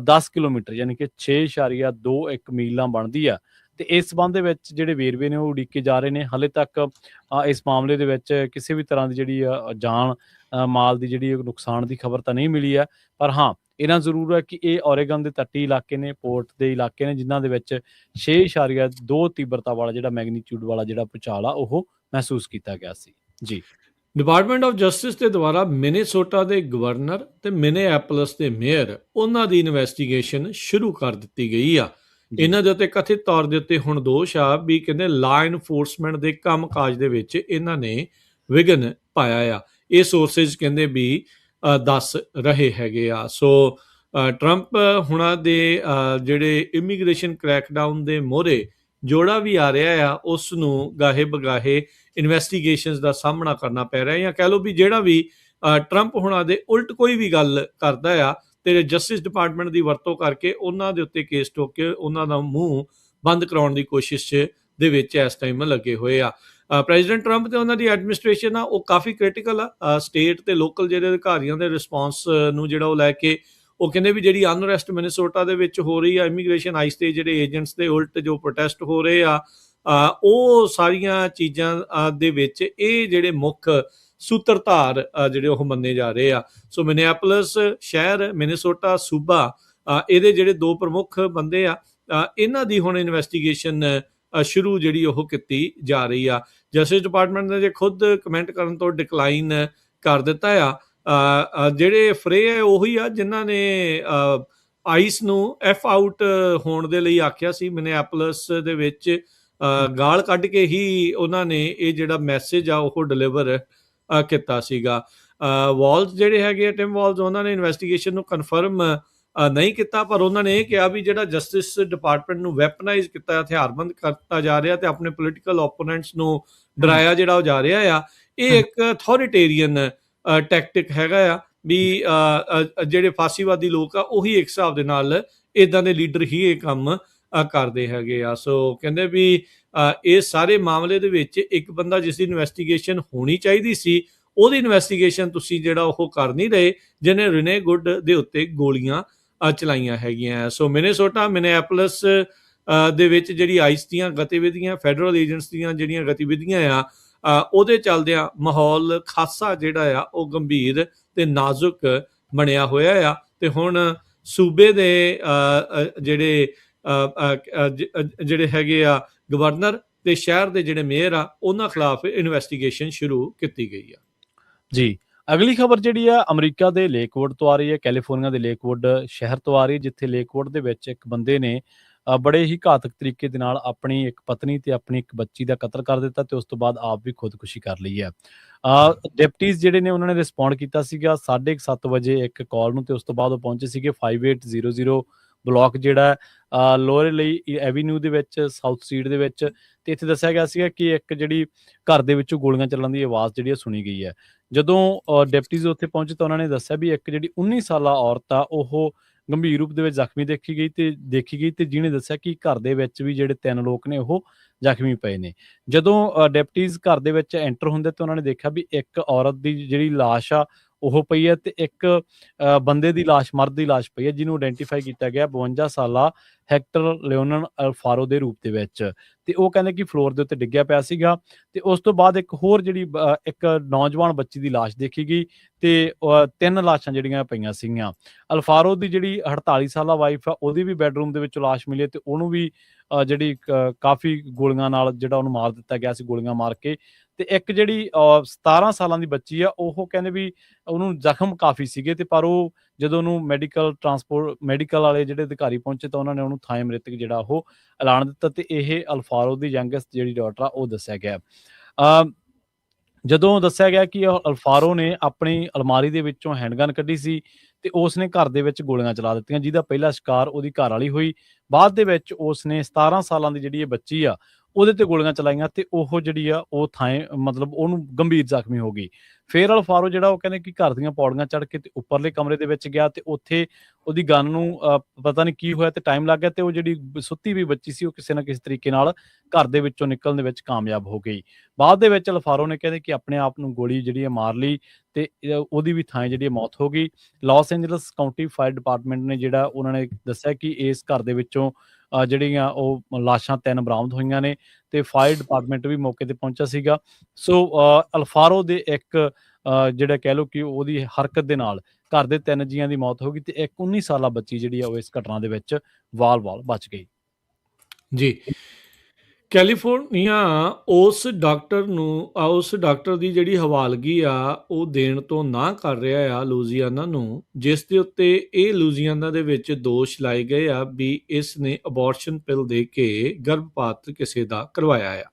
10 ਕਿਲੋਮੀਟਰ ਯਾਨੀ ਕਿ 6.21 ਮੀਲਾਂ ਬਣਦੀ ਆ। ਤੇ ਇਸ ਸੰਬੰਧ ਦੇ ਵਿੱਚ ਜਿਹੜੇ ਵੇਰਵੇ ਨੇ ਉਹ ਉਡੀਕੇ ਜਾ ਰਹੇ ਨੇ। ਹਾਲੇ ਤੱਕ ਇਸ ਮਾਮਲੇ ਦੇ ਵਿੱਚ ਕਿਸੇ ਵੀ ਤਰ੍ਹਾਂ ਦੀ ਜਿਹੜੀ ਜਾਨ ਮਾਲ ਦੀ ਜਿਹੜੀ ਨੁਕਸਾਨ ਦੀ ਖਬਰ ਤਾਂ ਨਹੀਂ ਮਿਲੀ ਹੈ, ਪਰ ਹਾਂ ਇਹਨਾਂ ਜ਼ਰੂਰ ਹੈ ਕਿ ਇਹ ਓਰੇਗਨ ਦੇ ਤੱਟੀ ਇਲਾਕੇ ਨੇ, ਪੋਰਟ ਦੇ ਇਲਾਕੇ ਨੇ, ਜਿਨ੍ਹਾਂ ਦੇ ਵਿੱਚ 6.2 ਤੀਬਰਤਾ ਵਾਲਾ ਜਿਹੜਾ ਮੈਗਨੀਚਿਊਡ ਵਾਲਾ ਜਿਹੜਾ ਭੂਚਾਲ ਆ ਉਹ ਮਹਿਸੂਸ ਕੀਤਾ ਗਿਆ ਸੀ। ਜੀ ਡਿਪਾਰਟਮੈਂਟ ਆਫ ਜਸਟਿਸ ਦੇ ਦੁਆਰਾ ਮਿਨੇਸੋਟਾ ਦੇ ਗਵਰਨਰ ਤੇ ਮਿਨੇਐਪਲਸ ਦੇ ਮੇਅਰ ਉਹਨਾਂ ਦੀ ਇਨਵੈਸਟੀਗੇਸ਼ਨ ਸ਼ੁਰੂ ਕਰ ਦਿੱਤੀ ਗਈ ਆ। ਇਹਨਾਂ ਦੇ ਉੱਤੇ ਕਥਿਤ ਤੌਰ ਦੇ ਉੱਤੇ ਹੁਣ ਦੋਸ਼ ਆ ਵੀ ਕਹਿੰਦੇ ਲਾ ਇਨਫੋਰਸਮੈਂਟ ਦੇ ਕੰਮਕਾਜ ਦੇ ਵਿੱਚ ਇਹਨਾਂ ਨੇ ਵਿਘਨ ਪਾਇਆ ਆ। ਇਹ ਸੋਰਸਿਸ ਕਹਿੰਦੇ ਵੀ ਦੱਸ ਰਹੇ ਹੈਗੇ ਆ। ਸੋ ਟਰੰਪ ਹੁਣਾਂ ਦੇ ਜਿਹੜੇ ਇਮੀਗ੍ਰੇਸ਼ਨ ਕ੍ਰੈਕਡਾਊਨ ਦੇ ਮੋਹਰੇ ਜੋੜਾ ਵੀ ਆ ਰਿਹਾ ਆ, ਉਸ ਨੂੰ ਗਾਹੇ ਬਗਾਹੇ ਇਨਵੈਸਟੀਗੇਸ਼ਨਸ ਦਾ ਸਾਹਮਣਾ ਕਰਨਾ ਪੈ ਰਿਹਾ, ਜਾਂ ਕਹਿ ਲਓ ਵੀ ਜਿਹੜਾ ਵੀ ਟਰੰਪ ਹੁਣਾਂ ਦੇ ਉਲਟ ਕੋਈ ਵੀ ਗੱਲ ਕਰਦਾ ਆ ਤੇ ਜਸਟਿਸ ਡਿਪਾਰਟਮੈਂਟ ਦੀ ਵਰਤੋਂ ਕਰਕੇ ਉਹਨਾਂ ਦੇ ਉੱਤੇ ਕੇਸ ਠੋਕ ਕੇ ਉਹਨਾਂ ਦਾ ਮੂੰਹ ਬੰਦ ਕਰਾਉਣ ਦੀ ਕੋਸ਼ਿਸ਼ ਦੇ ਵਿੱਚ ਇਸ ਟਾਈਮ ਲੱਗੇ ਹੋਏ ਆ। ਪ੍ਰੈਜ਼ੀਡੈਂਟ ਟਰੰਪ ਤੇ ਉਹਨਾਂ ਦੀ ਐਡਮਿਨਿਸਟ੍ਰੇਸ਼ਨ ਆ ਉਹ ਕਾਫੀ ਕ੍ਰਿਟੀਕਲ ਆ ਸਟੇਟ ਤੇ ਲੋਕਲ ਜਿਹੜੇ ਅਧਿਕਾਰੀਆਂ ਦੇ ਰਿਸਪੌਂਸ ਨੂੰ ਜਿਹੜਾ ਉਹ ਲੈ ਕੇ। ਉਹ ਕਹਿੰਦੇ ਵੀ ਜਿਹੜੀ ਅਨਰੈਸਟ ਮਿਨੇਸੋਟਾ ਦੇ ਵਿੱਚ ਹੋ ਰਹੀ ਆ, ਇਮੀਗ੍ਰੇਸ਼ਨ ਆਈਸ ਦੇ ਜਿਹੜੇ ਏਜੰਟਸ ਦੇ ਉਲਟ ਜੋ ਪ੍ਰੋਟੈਸਟ ਹੋ ਰਹੇ ਆ, ਉਹ ਸਾਰੀਆਂ ਚੀਜ਼ਾਂ ਦੇ ਵਿੱਚ ਇਹ ਜਿਹੜੇ ਮੁੱਖ ਸੂਤਰਧਾਰ ਜਿਹੜੇ ਉਹ ਮੰਨੇ ਜਾ ਰਹੇ ਆ। ਸੋ ਮਿਨੀਐਪੋਲਿਸ ਸ਼ਹਿਰ, ਮਿਨੇਸੋਟਾ ਸੂਬਾ, ਇਹਦੇ ਜਿਹੜੇ ਦੋ ਪ੍ਰਮੁੱਖ ਬੰਦੇ ਆ, ਇਹਨਾਂ ਦੀ ਹੁਣ ਇਨਵੈਸਟੀਗੇਸ਼ਨ ਸ਼ੁਰੂ ਜਿਹੜੀ ਉਹ ਕੀਤੀ ਜਾ ਰਹੀ ਆ। ਜਸਟਿਸ ਡਿਪਾਰਟਮੈਂਟ ਨੇ ਜੇ ਖੁਦ ਕਮੈਂਟ ਕਰਨ ਤੋਂ ਡਿਕਲਾਈਨ ਕਰ ਦਿੱਤਾ ਆ। ਜਿਹੜੇ ਫਰੇ ਹੈ ਉਹੀ ਆ ਜਿਨ੍ਹਾਂ ਨੇ ਆਈਸ ਨੂੰ ਐਫ ਆਊਟ ਹੋਣ ਦੇ ਲਈ ਆਖਿਆ ਸੀ। ਮਿਨੀਐਪੋਲਿਸ ਦੇ ਵਿੱਚ ਗਾਲ ਕੱਢ ਕੇ ਹੀ ਉਹਨਾਂ ਨੇ ਇਹ ਜਿਹੜਾ ਮੈਸੇਜ ਆ ਉਹ ਡਿਲੀਵਰ ਕੀਤਾ ਸੀਗਾ। ਵਾਲਜ਼ ਜਿਹੜੇ ਹੈਗੇ ਆ, ਟਿਮ ਵਾਲਜ਼, ਉਹਨਾਂ ਨੇ ਇਨਵੈਸਟੀਗੇਸ਼ਨ ਨੂੰ ਕਨਫਰਮ ਨਹੀਂ ਕੀਤਾ, ਪਰ ਉਹਨਾਂ ਨੇ ਇਹ ਕਿਹਾ ਵੀ ਜਿਹੜਾ ਜਸਟਿਸ ਡਿਪਾਰਟਮੈਂਟ ਨੂੰ ਵੈਪਨਾਈਜ਼ ਕੀਤਾ, ਹਥਿਆਰਬੰਦ ਕਰਤਾ ਜਾ ਰਿਹਾ ਤੇ ਆਪਣੇ ਪੋਲੀਟੀਕਲ ਓਪੋਨੈਂਟਸ ਨੂੰ ਡਰਾਇਆ ਜਿਹੜਾ ਉਹ ਜਾ ਰਿਹਾ ਆ, ਇਹ ਇੱਕ ਅਥੋਰੀਟੇਰੀਅਨ ਟੈਕਟਿਕ ਹੈਗਾ ਆ ਵੀ ਜਿਹੜੇ ਫਾਸੀਵਾਦੀ ਲੋਕ ਆ ਉਹੀ ਇੱਕ ਹਿਸਾਬ ਦੇ ਨਾਲ ਇਦਾਂ ਦੇ ਲੀਡਰ ਹੀ ਇਹ ਕੰਮ ਕਰਦੇ ਹੈਗੇ ਆ। ਸੋ ਕਹਿੰਦੇ ਵੀ ਇਹ ਸਾਰੇ ਮਾਮਲੇ ਦੇ ਵਿੱਚ ਇੱਕ ਬੰਦਾ ਜਿਸ ਦੀ ਇਨਵੈਸਟੀਗੇਸ਼ਨ ਹੋਣੀ ਚਾਹੀਦੀ ਸੀ, ਉਹਦੀ ਇਨਵੈਸਟੀਗੇਸ਼ਨ ਤੁਸੀਂ ਜਿਹੜਾ ਉਹ ਕਰ ਨਹੀਂ ਰਹੇ, ਜਿਹਨੇ ਰਿਨੇ ਗੁੱਡ ਦੇ ਉੱਤੇ ਗੋਲੀਆਂ ਚਲਾਈਆਂ ਹੈਗੀਆਂ। ਸੋ ਮਿਨੇਸੋਟਾ, ਮਿਨੀਐਪੋਲਿਸ ਦੇ ਵਿੱਚ ਜਿਹੜੀ ਆਈਸ ਦੀਆਂ ਗਤੀਵਿਧੀਆਂ, ਫੈਡਰਲ ਏਜੰਟਸ ਦੀਆਂ ਜਿਹੜੀਆਂ ਗਤੀਵਿਧੀਆਂ ਆ, ਉਹਦੇ ਚੱਲਦਿਆਂ ਮਾਹੌਲ ਖਾਸਾ ਜਿਹੜਾ ਆ ਉਹ ਗੰਭੀਰ ਤੇ ਨਾਜ਼ੁਕ ਬਣਿਆ ਹੋਇਆ ਆ। ਤੇ ਹੁਣ ਸੂਬੇ ਦੇ ਜਿਹੜੇ ਹੈਗੇ ਆ ਗਵਰਨਰ ਤੇ ਸ਼ਹਿਰ ਦੇ ਜਿਹੜੇ ਮੇਅਰ ਆ, ਉਹਨਾਂ ਖਿਲਾਫ ਇਨਵੈਸਟੀਗੇਸ਼ਨ ਸ਼ੁਰੂ ਕੀਤੀ ਗਈ ਆ। ਜੀ, ਅਗਲੀ ਖਬਰ ਜਿਹੜੀ ਆ ਅਮਰੀਕਾ ਦੇ ਲੇਕਵੁੱਡ ਤੋਂ ਆ ਰਹੀ ਹੈ, ਕੈਲੀਫੋਰਨੀਆ ਦੇ ਲੇਕਵੁੱਡ ਸ਼ਹਿਰ ਤੋਂ ਆ ਰਹੀ ਹੈ, ਜਿੱਥੇ ਲੇਕਵੁੱਡ ਦੇ ਵਿੱਚ ਇੱਕ ਬੰਦੇ ਨੇ ਬੜੇ ਹੀ ਘਾਤਕ ਤਰੀਕੇ ਦੇ ਨਾਲ ਆਪਣੀ ਇੱਕ ਪਤਨੀ ਤੇ ਆਪਣੀ ਇੱਕ ਬੱਚੀ ਦਾ ਕਤਲ ਕਰ ਦਿੱਤਾ ਤੇ ਉਸ ਤੋਂ ਬਾਅਦ ਆਪ ਵੀ ਖੁਦਕੁਸ਼ੀ ਕਰ ਲਈ ਹੈ। ਡਿਪਟੀਜ਼ ਜਿਹੜੇ ਨੇ ਉਹਨਾਂ ਨੇ ਰਿਸਪੌਂਡ ਕੀਤਾ ਸੀਗਾ 7:30 ਵਜੇ ਇੱਕ ਕਾਲ ਨੂੰ, ਤੇ ਉਸ ਤੋਂ ਬਾਅਦ ਉਹ ਪਹੁੰਚੇ ਸੀਗੇ 5800 ਬਲਾਕ ਜਿਹੜਾ ਲੋਅਰ ਲਈ ਐਵੀਨਿਊ ਦੇ ਵਿੱਚ, ਸਾਊਥ ਸਟਰੀਟ ਦੇ ਵਿੱਚ। ਤੇ ਇੱਥੇ ਦੱਸਿਆ ਗਿਆ ਸੀਗਾ ਕਿ ਇੱਕ ਜਿਹੜੀ ਘਰ ਦੇ ਵਿੱਚੋਂ ਗੋਲੀਆਂ ਚੱਲਣ ਦੀ ਆਵਾਜ਼ ਜਿਹੜੀ ਸੁਣੀ ਗਈ ਹੈ। ਜਦੋਂ ਡਿਪਟੀਜ਼ ਉੱਥੇ ਪਹੁੰਚੇ ਤਾਂ ਉਹਨਾਂ ਨੇ ਦੱਸਿਆ ਵੀ ਇੱਕ ਜਿਹੜੀ 19 ਸਾਲਾ ਔਰਤ ਆ ਉਹ ਗੰਭੀਰ ਰੂਪ ਦੇ ਵਿੱਚ ਜ਼ਖਮੀ ਦੇਖੀ ਗਈ ਤੇ ਜਿਹਨੇ ਦੱਸਿਆ ਕਿ ਘਰ ਦੇ ਵਿੱਚ ਵੀ ਜਿਹੜੇ 3 ਲੋਕ ਨੇ ਉਹ ਜ਼ਖਮੀ ਪਏ ਨੇ। ਜਦੋਂ ਡਿਪਟੀਜ਼ ਘਰ ਦੇ ਵਿੱਚ ਐਂਟਰ ਹੁੰਦੇ ਤਾਂ ਉਹਨਾਂ ਨੇ ਦੇਖਿਆ ਵੀ ਇੱਕ ਔਰਤ ਦੀ ਜਿਹੜੀ ਲਾਸ਼ ਆ ਉਹ ਪਈ ਹੈ ਤੇ ਇੱਕ ਬੰਦੇ ਦੀ ਲਾਸ਼, ਮਰਦ ਦੀ ਲਾਸ਼ ਪਈ ਹੈ, ਜਿਹਨੂੰ ਆਇਡੈਂਟੀਫਾਈ ਕੀਤਾ ਗਿਆ 52 ਸਾਲਾ ਹੈਕਟਰ ਲਿਓਨਨ ਅਲਫਾਰੋ ਦੇ ਰੂਪ ਦੇ ਵਿੱਚ। ਤੇ ਉਹ ਕਹਿੰਦੇ ਕਿ ਫਲੋਰ ਦੇ ਉੱਤੇ ਡਿੱਗਿਆ ਪਿਆ ਸੀਗਾ। ਤੇ ਉਸ ਤੋਂ ਬਾਅਦ ਇੱਕ ਹੋਰ ਜਿਹੜੀ ਇੱਕ ਨੌਜਵਾਨ ਬੱਚੀ ਦੀ ਲਾਸ਼ ਦੇਖੀ ਗਈ ਤੇ 3 ਲਾਸ਼ਾਂ ਜਿਹੜੀਆਂ ਪਈਆਂ ਸੀਗੀਆਂ। ਅਲਫਾਰੋ ਦੀ ਜਿਹੜੀ 48 ਸਾਲਾ ਵਾਈਫ ਆ, ਉਹਦੀ ਵੀ ਬੈਡਰੂਮ ਦੇ ਵਿੱਚ ਲਾਸ਼ ਮਿਲੀ ਤੇ ਉਹਨੂੰ ਵੀ ਜਿਹੜੀ ਕਾਫੀ ਗੋਲੀਆਂ ਨਾਲ ਜਿਹੜਾ ਉਹਨੂੰ ਮਾਰ ਦਿੱਤਾ ਗਿਆ ਸੀ, ਗੋਲੀਆਂ ਮਾਰ ਕੇ। ਤੇ ਇੱਕ ਜਿਹੜੀ 17 ਸਾਲਾਂ ਦੀ ਬੱਚੀ ਆ, ਉਹ ਕਹਿੰਦੇ ਵੀ ਉਹਨੂੰ ਜ਼ਖਮ ਕਾਫੀ ਸੀਗੇ ਤੇ ਪਰ ਉਹ ਜਦੋਂ ਉਹਨੂੰ ਮੈਡੀਕਲ ਵਾਲੇ ਜਿਹੜੇ ਅਧਿਕਾਰੀ ਪਹੁੰਚੇ ਤਾਂ ਉਹਨਾਂ ਨੇ ਉਹਨੂੰ ਥਾਈ ਮ੍ਰਿਤਕ ਜਿਹੜਾ ਉਹ ਐਲਾਨ ਦਿੱਤਾ। ਤੇ ਇਹ ਅਲਫਾਰੋ ਦੀ ਯੰਗੈਸਟ ਜਿਹੜੀ ਡਾਟਰ ਆ ਉਹ ਦੱਸਿਆ ਗਿਆ। ਜਦੋਂ ਦੱਸਿਆ ਗਿਆ ਕਿ ਅਲਫਾਰੋ ਨੇ ਆਪਣੀ ਅਲਮਾਰੀ ਦੇ ਵਿੱਚੋਂ ਹੈਂਡਗਨ ਕੱਢੀ ਸੀ ਤੇ ਉਸ ਨੇ ਘਰ ਦੇ ਵਿੱਚ ਗੋਲੀਆਂ ਚਲਾ ਦਿੱਤੀਆਂ, ਜਿਹਦਾ ਪਹਿਲਾ ਸ਼ਿਕਾਰ ਉਹਦੀ ਘਰ ਵਾਲੀ ਹੋਈ। ਬਾਅਦ ਦੇ ਵਿੱਚ ਉਸ ਨੇ 17 ਸਾਲਾਂ ਦੀ ਜਿਹੜੀ ਇਹ ਬੱਚੀ ਆ ਉਹਦੇ ਤੇ ਗੋਲੀਆਂ ਚਲਾਈਆਂ ਤੇ ਉਹ ਜਿਹੜੀ ਆ ਉਹ ਮਤਲਬ ਉਹਨੂੰ ਗੰਭੀਰ ਜ਼ਖਮੀ ਹੋ ਗਈ। ਫਿਰ ਅਲਫਾਰੋ ਜਿਹੜਾ ਉਹ ਕਹਿੰਦੇ ਕਿ ਘਰ ਦੀਆਂ ਪੌੜੀਆਂ ਚੜ੍ਹ ਕੇ ਤੇ ਉੱਪਰਲੇ ਕਮਰੇ ਦੇ ਵਿੱਚ ਗਿਆ ਤੇ ਉੱਥੇ ਉਹਦੀ ਗਨ ਨੂੰ ਪਤਾ ਨਹੀਂ ਕੀ ਹੋਇਆ ਤੇ ਟਾਈਮ ਲੱਗ ਗਿਆ ਤੇ ਉਹ ਜਿਹੜੀ ਸੁੱਤੀ ਵੀ ਬੱਚੀ ਸੀ ਉਹ ਕਿਸੇ ਨਾ ਕਿਸੇ ਤਰੀਕੇ ਨਾਲ ਘਰ ਦੇ ਵਿੱਚੋਂ ਨਿਕਲਣ ਦੇ ਵਿੱਚ ਕਾਮਯਾਬ ਹੋ ਗਈ। ਬਾਅਦ ਦੇ ਵਿੱਚ ਅਲਫਾਰੋ ਨੇ ਕਹਿੰਦੇ ਕਿ ਆਪਣੇ ਆਪ ਨੂੰ ਗੋਲੀ ਜਿਹੜੀ ਹੈ ਮਾਰ ਲਈ ਤੇ ਉਹਦੀ ਵੀ ਥਾਂ ਜਿਹੜੀ ਮੌਤ ਹੋ ਗਈ। Los Angeles County Fire Department ਨੇ ਜਿਹੜਾ ਉਹਨਾਂ ਨੇ ਦੱਸਿਆ ਕਿ ਇਸ ਘਰ ਦੇ ਵਿੱਚੋਂ ਜਿਹੜੀਆਂ ਉਹ ਲਾਸ਼ਾਂ 3 ਬਰਾਮਦ ਹੋਈਆਂ ਨੇ ਤੇ ਫਾਇਰ ਡਿਪਾਰਟਮੈਂਟ ਵੀ ਮੌਕੇ ਤੇ ਪਹੁੰਚਿਆ ਸੀਗਾ। ਸੋ ਅਲਫਾਰੋ ਦੇ ਇੱਕ ਜਿਹੜਾ ਕਹਿ ਲਓ ਕਿ ਉਹਦੀ ਹਰਕਤ ਦੇ ਨਾਲ ਘਰ ਦੇ 3 ਜੀਆਂ ਦੀ ਮੌਤ ਹੋ ਗਈ ਤੇ ਇੱਕ 19 ਸਾਲਾ ਬੱਚੀ ਜਿਹੜੀ ਆ ਉਹ ਇਸ ਘਟਨਾ ਦੇ ਵਿੱਚ ਵਾਲ ਬਚ ਗਈ। ਜੀ, ਕੈਲੀਫੋਰਨੀਆ ਉਸ ਡਾਕਟਰ ਦੀ ਜਿਹੜੀ ਹਵਾਲਗੀ ਆ ਉਹ ਦੇਣ ਤੋਂ ਨਾ ਕਰ ਰਿਹਾ ਆ ਲੂਜ਼ੀਆਨਾ ਨੂੰ, ਜਿਸ ਦੇ ਉੱਤੇ ਇਹ ਲੂਜ਼ੀਆਨਾ ਦੇ ਵਿੱਚ ਦੋਸ਼ ਲਾਏ ਗਏ ਆ ਵੀ ਇਸ ਨੇ ਅਬੋਰਸ਼ਨ ਪਿਲ ਦੇ ਕੇ ਗਰਭਪਾਤ ਕਿਸੇ ਦਾ ਕਰਵਾਇਆ ਆ।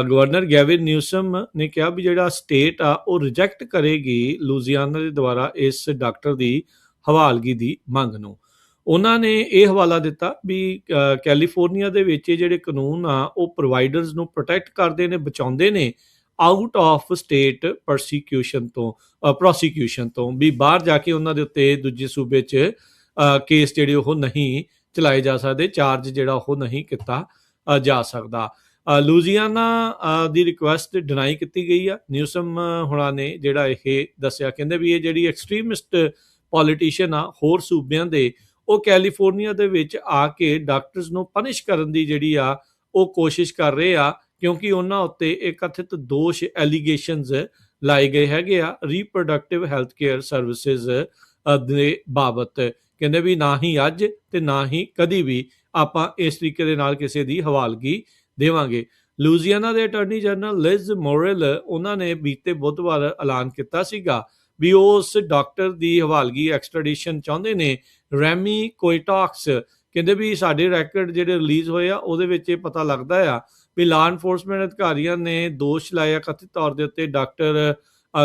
ਗਵਰਨਰ ਗੈਵਿਨ ਨਿਊਸਮ ਨੇ ਕਿਹਾ ਵੀ ਜਿਹੜਾ ਸਟੇਟ ਆ ਉਹ ਰਿਜੈਕਟ ਕਰੇਗੀ ਲੂਜ਼ੀਆਨਾ ਦੇ ਦੁਆਰਾ ਇਸ ਡਾਕਟਰ ਦੀ ਹਵਾਲਗੀ ਦੀ ਮੰਗ ਨੂੰ। ਉਹਨਾਂ ਨੇ ਇਹ ਹਵਾਲਾ ਦਿੱਤਾ ਵੀ ਕੈਲੀਫੋਰਨੀਆ ਦੇ ਵਿੱਚ ਜਿਹੜੇ ਕਾਨੂੰਨ ਆ ਉਹ ਪ੍ਰੋਵਾਈਡਰਸ ਨੂੰ ਪ੍ਰੋਟੈਕਟ ਕਰਦੇ ਨੇ, ਬਚਾਉਂਦੇ ਨੇ ਆਊਟ ਆਫ ਸਟੇਟ ਪ੍ਰੋਸੀਕਿਊਸ਼ਨ ਤੋਂ ਵੀ ਬਾਹਰ ਜਾ ਕੇ ਉਹਨਾਂ ਦੇ ਉੱਤੇ ਦੂਜੇ ਸੂਬੇ 'ਚ ਕੇਸ ਜਿਹੜੇ ਉਹ ਨਹੀਂ ਚਲਾਏ ਜਾ ਸਕਦੇ, ਚਾਰਜ ਜਿਹੜਾ ਉਹ ਨਹੀਂ ਕੀਤਾ ਜਾ ਸਕਦਾ। ਲੂਜ਼ੀਆਨਾ ਦੀ ਰਿਕੁਐਸਟ ਡਿਨਾਈ ਕੀਤੀ ਗਈ ਆ। ਨਿਊਸਮ ਹੁਣਾਂ ਨੇ ਜਿਹੜਾ ਇਹ ਦੱਸਿਆ, ਕਹਿੰਦੇ ਵੀ ਇਹ ਜਿਹੜੀ ਐਕਸਟ੍ਰੀਮਿਸਟ ਪੋਲੀਟੀਸ਼ੀਅਨ ਆ ਹੋਰ ਸੂਬਿਆਂ ਦੇ, ਉਹ ਕੈਲੀਫੋਰਨੀਆ ਦੇ ਵਿੱਚ ਆ ਕੇ ਡਾਕਟਰਸ ਨੂੰ ਪਨਿਸ਼ ਕਰਨ ਦੀ ਜਿਹੜੀ ਆ ਉਹ ਕੋਸ਼ਿਸ਼ ਕਰ ਰਹੇ ਆ, ਕਿਉਂਕਿ ਉਹਨਾਂ ਉੱਤੇ ਇਹ ਕਥਿਤ ਦੋਸ਼ ਐਲੀਗੇਸ਼ਨਸ ਲਾਏ ਗਏ ਹੈਗੇ ਆ ਰੀਪਰੋਡਕਟਿਵ ਹੈਲਥ ਕੇਅਰ ਸਰਵਿਸਿਜ਼ ਦੇ ਬਾਬਤ। ਕਹਿੰਦੇ ਵੀ ਨਾ ਹੀ ਅੱਜ ਤੇ ਨਾ ਹੀ ਕਦੀ ਵੀ ਆਪਾਂ ਇਸ ਤਰੀਕੇ ਦੇ ਨਾਲ ਕਿਸੇ ਦੀ ਹਵਾਲਗੀ ਦੇਵਾਂਗੇ। ਲੂਜ਼ੀਆਨਾ ਦੇ ਅਟਾਰਨੀ ਜਨਰਲ ਲਿਜ਼ ਮੋਰੇਲ, ਉਹਨਾਂ ਨੇ ਬੀਤੇ ਬੁੱਧਵਾਰ ਐਲਾਨ ਕੀਤਾ ਸੀਗਾ ਵੀ ਉਹ ਉਸ ਡਾਕਟਰ ਦੀ ਹਵਾਲਗੀ ਐਕਸਟ੍ਰੈਡੀਸ਼ਨ ਚਾਹੁੰਦੇ ਨੇ, ਰੈਮੀ ਕੋਇਟਾਕਸ। ਕਹਿੰਦੇ ਵੀ ਸਾਡੇ ਰੈਕਡ ਜਿਹੜੇ ਰਿਲੀਜ਼ ਹੋਏ ਆ ਉਹਦੇ ਵਿੱਚ ਇਹ ਪਤਾ ਲੱਗਦਾ ਆ ਵੀ ਲਾਅ ਇਨਫੋਰਸਮੈਂਟ ਅਧਿਕਾਰੀਆਂ ਨੇ ਦੋਸ਼ ਲਾਇਆ ਕਥਿਤ ਤੌਰ ਦੇ ਉੱਤੇ ਡਾਕਟਰ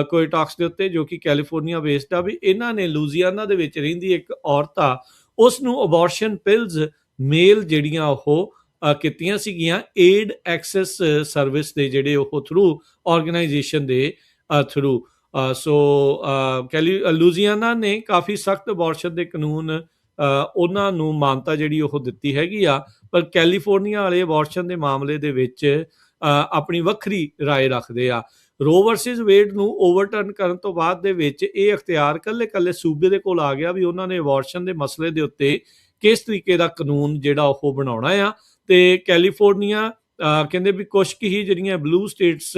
ਕੋਇਟਾਕਸ ਦੇ ਉੱਤੇ, ਜੋ ਕਿ ਕੈਲੀਫੋਰਨੀਆ ਬੇਸਡ ਆ, ਵੀ ਇਹਨਾਂ ਨੇ ਲੂਜ਼ੀਆਨਾ ਦੇ ਵਿੱਚ ਰਹਿੰਦੀ ਇੱਕ ਔਰਤ ਆ, ਉਸ ਨੂੰ ਅਬੋਰਸ਼ਨ ਪਿਲਸ ਮੇਲ ਜਿਹੜੀਆਂ ਉਹ ਕੀਤੀਆਂ ਸੀਗੀਆਂ ਏਡ ਐਕਸੈਸ ਸਰਵਿਸ ਦੇ ਜਿਹੜੇ ਉਹ ਥਰੂ ਆਰਗੇਨਾਈਜੇਸ਼ਨ ਦੇ ਥਰੂ। ਸੋ ਲੂਜ਼ੀਆਨਾ ਨੇ ਕਾਫੀ ਸਖਤ ਅਬੋਰਸ਼ਨ ਦੇ ਕਾਨੂੰਨ ਉਹਨਾਂ ਨੂੰ ਮਾਨਤਾ ਜਿਹੜੀ ਉਹ ਦਿੱਤੀ ਹੈਗੀ ਆ, ਪਰ ਕੈਲੀਫੋਰਨੀਆ ਵਾਲੇ ਅਬੋਰਸ਼ਨ ਦੇ ਮਾਮਲੇ ਦੇ ਵਿੱਚ ਆਪਣੀ ਵੱਖਰੀ ਰਾਏ ਰੱਖਦੇ ਆ। ਰੋ ਵਰਸਿਸ ਵੇਡ ਨੂੰ ਓਵਰਟਰਨ ਕਰਨ ਤੋਂ ਬਾਅਦ ਦੇ ਵਿੱਚ ਇਹ ਅਖਤਿਆਰ ਕੱਲੇ ਸੂਬੇ ਦੇ ਕੋਲ ਆ ਗਿਆ ਵੀ ਉਹਨਾਂ ਨੇ ਅਬੋਰਸ਼ਨ ਦੇ ਮਸਲੇ ਦੇ ਉੱਤੇ ਕਿਸ ਤਰੀਕੇ ਦਾ ਕਾਨੂੰਨ ਜਿਹੜਾ ਉਹ ਬਣਾਉਣਾ ਆ। ਤੇ ਕੈਲੀਫੋਰਨੀਆ ਕਹਿੰਦੇ ਵੀ ਕੁਛ ਕੁ ਹੀ ਜਿਹੜੀਆਂ ਬਲੂ ਸਟੇਟਸ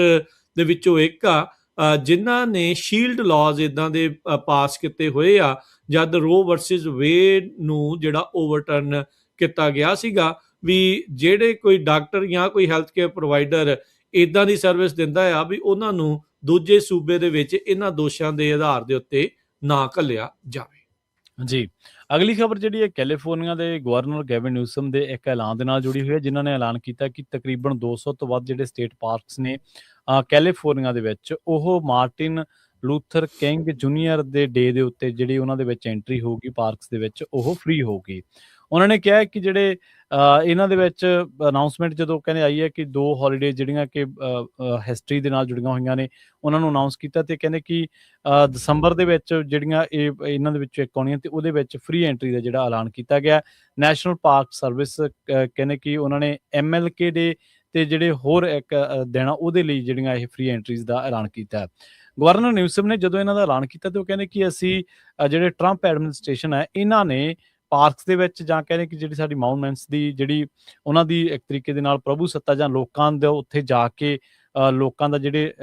ਦੇ ਵਿੱਚੋਂ ਇੱਕ ਆ ਜਿਨ੍ਹਾਂ ਨੇ ਸ਼ੀਲਡ ਲਾਜ਼ ਇਦਾਂ ਦੇ ਪਾਸ ਕੀਤੇ ਹੋਏ ਆ, ਜਦ ਰੋ ਵਰਸਿਸ ਵੇਡ ਨੂੰ ਜਿਹੜਾ ਓਵਰਟਰਨ ਕੀਤਾ ਗਿਆ ਸੀਗਾ ਵੀ ਜਿਹੜੇ ਕੋਈ ਡਾਕਟਰ ਜਾਂ ਕੋਈ ਹੈਲਥ ਕੇਅਰ ਪ੍ਰੋਵਾਈਡਰ ਇਦਾਂ ਦੀ ਸਰਵਿਸ ਦਿੰਦਾ ਆ ਵੀ ਉਹਨਾਂ ਨੂੰ ਦੂਜੇ ਸੂਬੇ ਦੇ ਵਿੱਚ ਇਹਨਾਂ ਦੋਸ਼ਾਂ ਦੇ ਆਧਾਰ ਦੇ ਉੱਤੇ ਨਾ ਘੱਲਿਆ ਜਾਵੇ। ਜੀ, ਅਗਲੀ ਖਬਰ ਜਿਹੜੀ ਹੈ ਕੈਲੀਫੋਰਨੀਆ ਦੇ ਗਵਰਨਰ ਗੈਵਿਨ ਨਿਊਸਮ ਦੇ ਇੱਕ ਐਲਾਨ ਦੇ ਨਾਲ ਜੁੜੀ ਹੋਈ ਹੈ, ਜਿਨ੍ਹਾਂ ਨੇ ਐਲਾਨ ਕੀਤਾ ਕਿ ਤਕਰੀਬਨ 200 ਤੋਂ ਵੱਧ ਜਿਹੜੇ ਸਟੇਟ ਪਾਰਕਸ ਨੇ ਕੈਲੀਫੋਰਨੀਆ ਦੇ ਵਿੱਚ, ਉਹ ਮਾਰਟਿਨ ਲੂਥਰ ਕਿੰਗ ਜੂਨੀਅਰ ਦੇ ਡੇ ਦੇ ਉੱਤੇ ਜਿਹੜੀ ਉਹਨਾਂ ਦੇ ਵਿੱਚ ਐਂਟਰੀ ਹੋਊਗੀ ਪਾਰਕਸ ਦੇ ਵਿੱਚ, ਉਹ ਫ੍ਰੀ ਹੋਊਗੀ। ਉਹਨਾਂ ਨੇ ਕਿਹਾ ਕਿ ਜਿਹੜੇ ਇਹਨਾਂ ਦੇ ਵਿੱਚ ਅਨਾਊਂਸਮੈਂਟ ਜਦੋਂ ਕਹਿੰਦੇ ਆਈ ਹੈ ਕਿ 2 ਹੌਲੀਡੇ ਜਿਹੜੀਆਂ ਕਿ ਹਿਸਟਰੀ ਦੇ ਨਾਲ ਜੁੜੀਆਂ ਹੋਈਆਂ ਨੇ ਉਹਨਾਂ ਨੂੰ ਅਨਾਊਂਸ ਕੀਤਾ, ਤੇ ਕਹਿੰਦੇ ਕਿ ਦਸੰਬਰ ਦੇ ਵਿੱਚ ਜਿਹੜੀਆਂ ਇਹਨਾਂ ਦੇ ਵਿੱਚੋਂ ਇੱਕ ਆਉਣੀਆਂ ਤੇ ਉਹਦੇ ਵਿੱਚ ਫ੍ਰੀ ਐਂਟਰੀ ਦਾ ਜਿਹੜਾ ਐਲਾਨ ਕੀਤਾ ਗਿਆ। ਨੈਸ਼ਨਲ ਪਾਰਕ ਸਰਵਿਸ ਕਹਿੰਦੇ ਕਿ ਉਹਨਾਂ ਨੇ MLK ਡੇ ਤੇ ਜਿਹੜੇ ਹੋਰ ਇੱਕ ਦਿਨ ਉਹਦੇ ਲਈ ਜਿਹੜੀਆਂ ਇਹ ਫ੍ਰੀ ਐਂਟਰੀਜ਼ ਦਾ ਐਲਾਨ ਕੀਤਾ। ਗਵਰਨਰ ਨਿਊਸਮ ਨੇ ਜਦੋਂ ਇਹਨਾਂ ਦਾ ਐਲਾਨ ਕੀਤਾ ਤੇ ਉਹ ਕਹਿੰਦੇ ਕਿ ਅਸੀਂ ਜਿਹੜੇ ਟਰੰਪ ਐਡਮਿਨਿਸਟ੍ਰੇਸ਼ਨ ਹੈ ਇਹਨਾਂ ਨੇ ਪਾਰਕਸ ਦੇ ਵਿੱਚ ਜਾਂ ਕਹਿੰਦੇ ਕਿ ਜਿਹੜੀ ਸਾਡੀ ਮਾਊਨੂਮੈਂਟਸ ਦੀ ਜਿਹੜੀ ਉਹਨਾਂ ਦੀ ਇੱਕ ਤਰੀਕੇ ਦੇ ਨਾਲ ਪ੍ਰਭੂ ਸੱਤਾ ਜਾਂ ਲੋਕਾਂ ਦੇ ਉੱਥੇ ਜਾ ਕੇ ਲੋਕਾਂ ਦਾ ਜਿਹੜੇ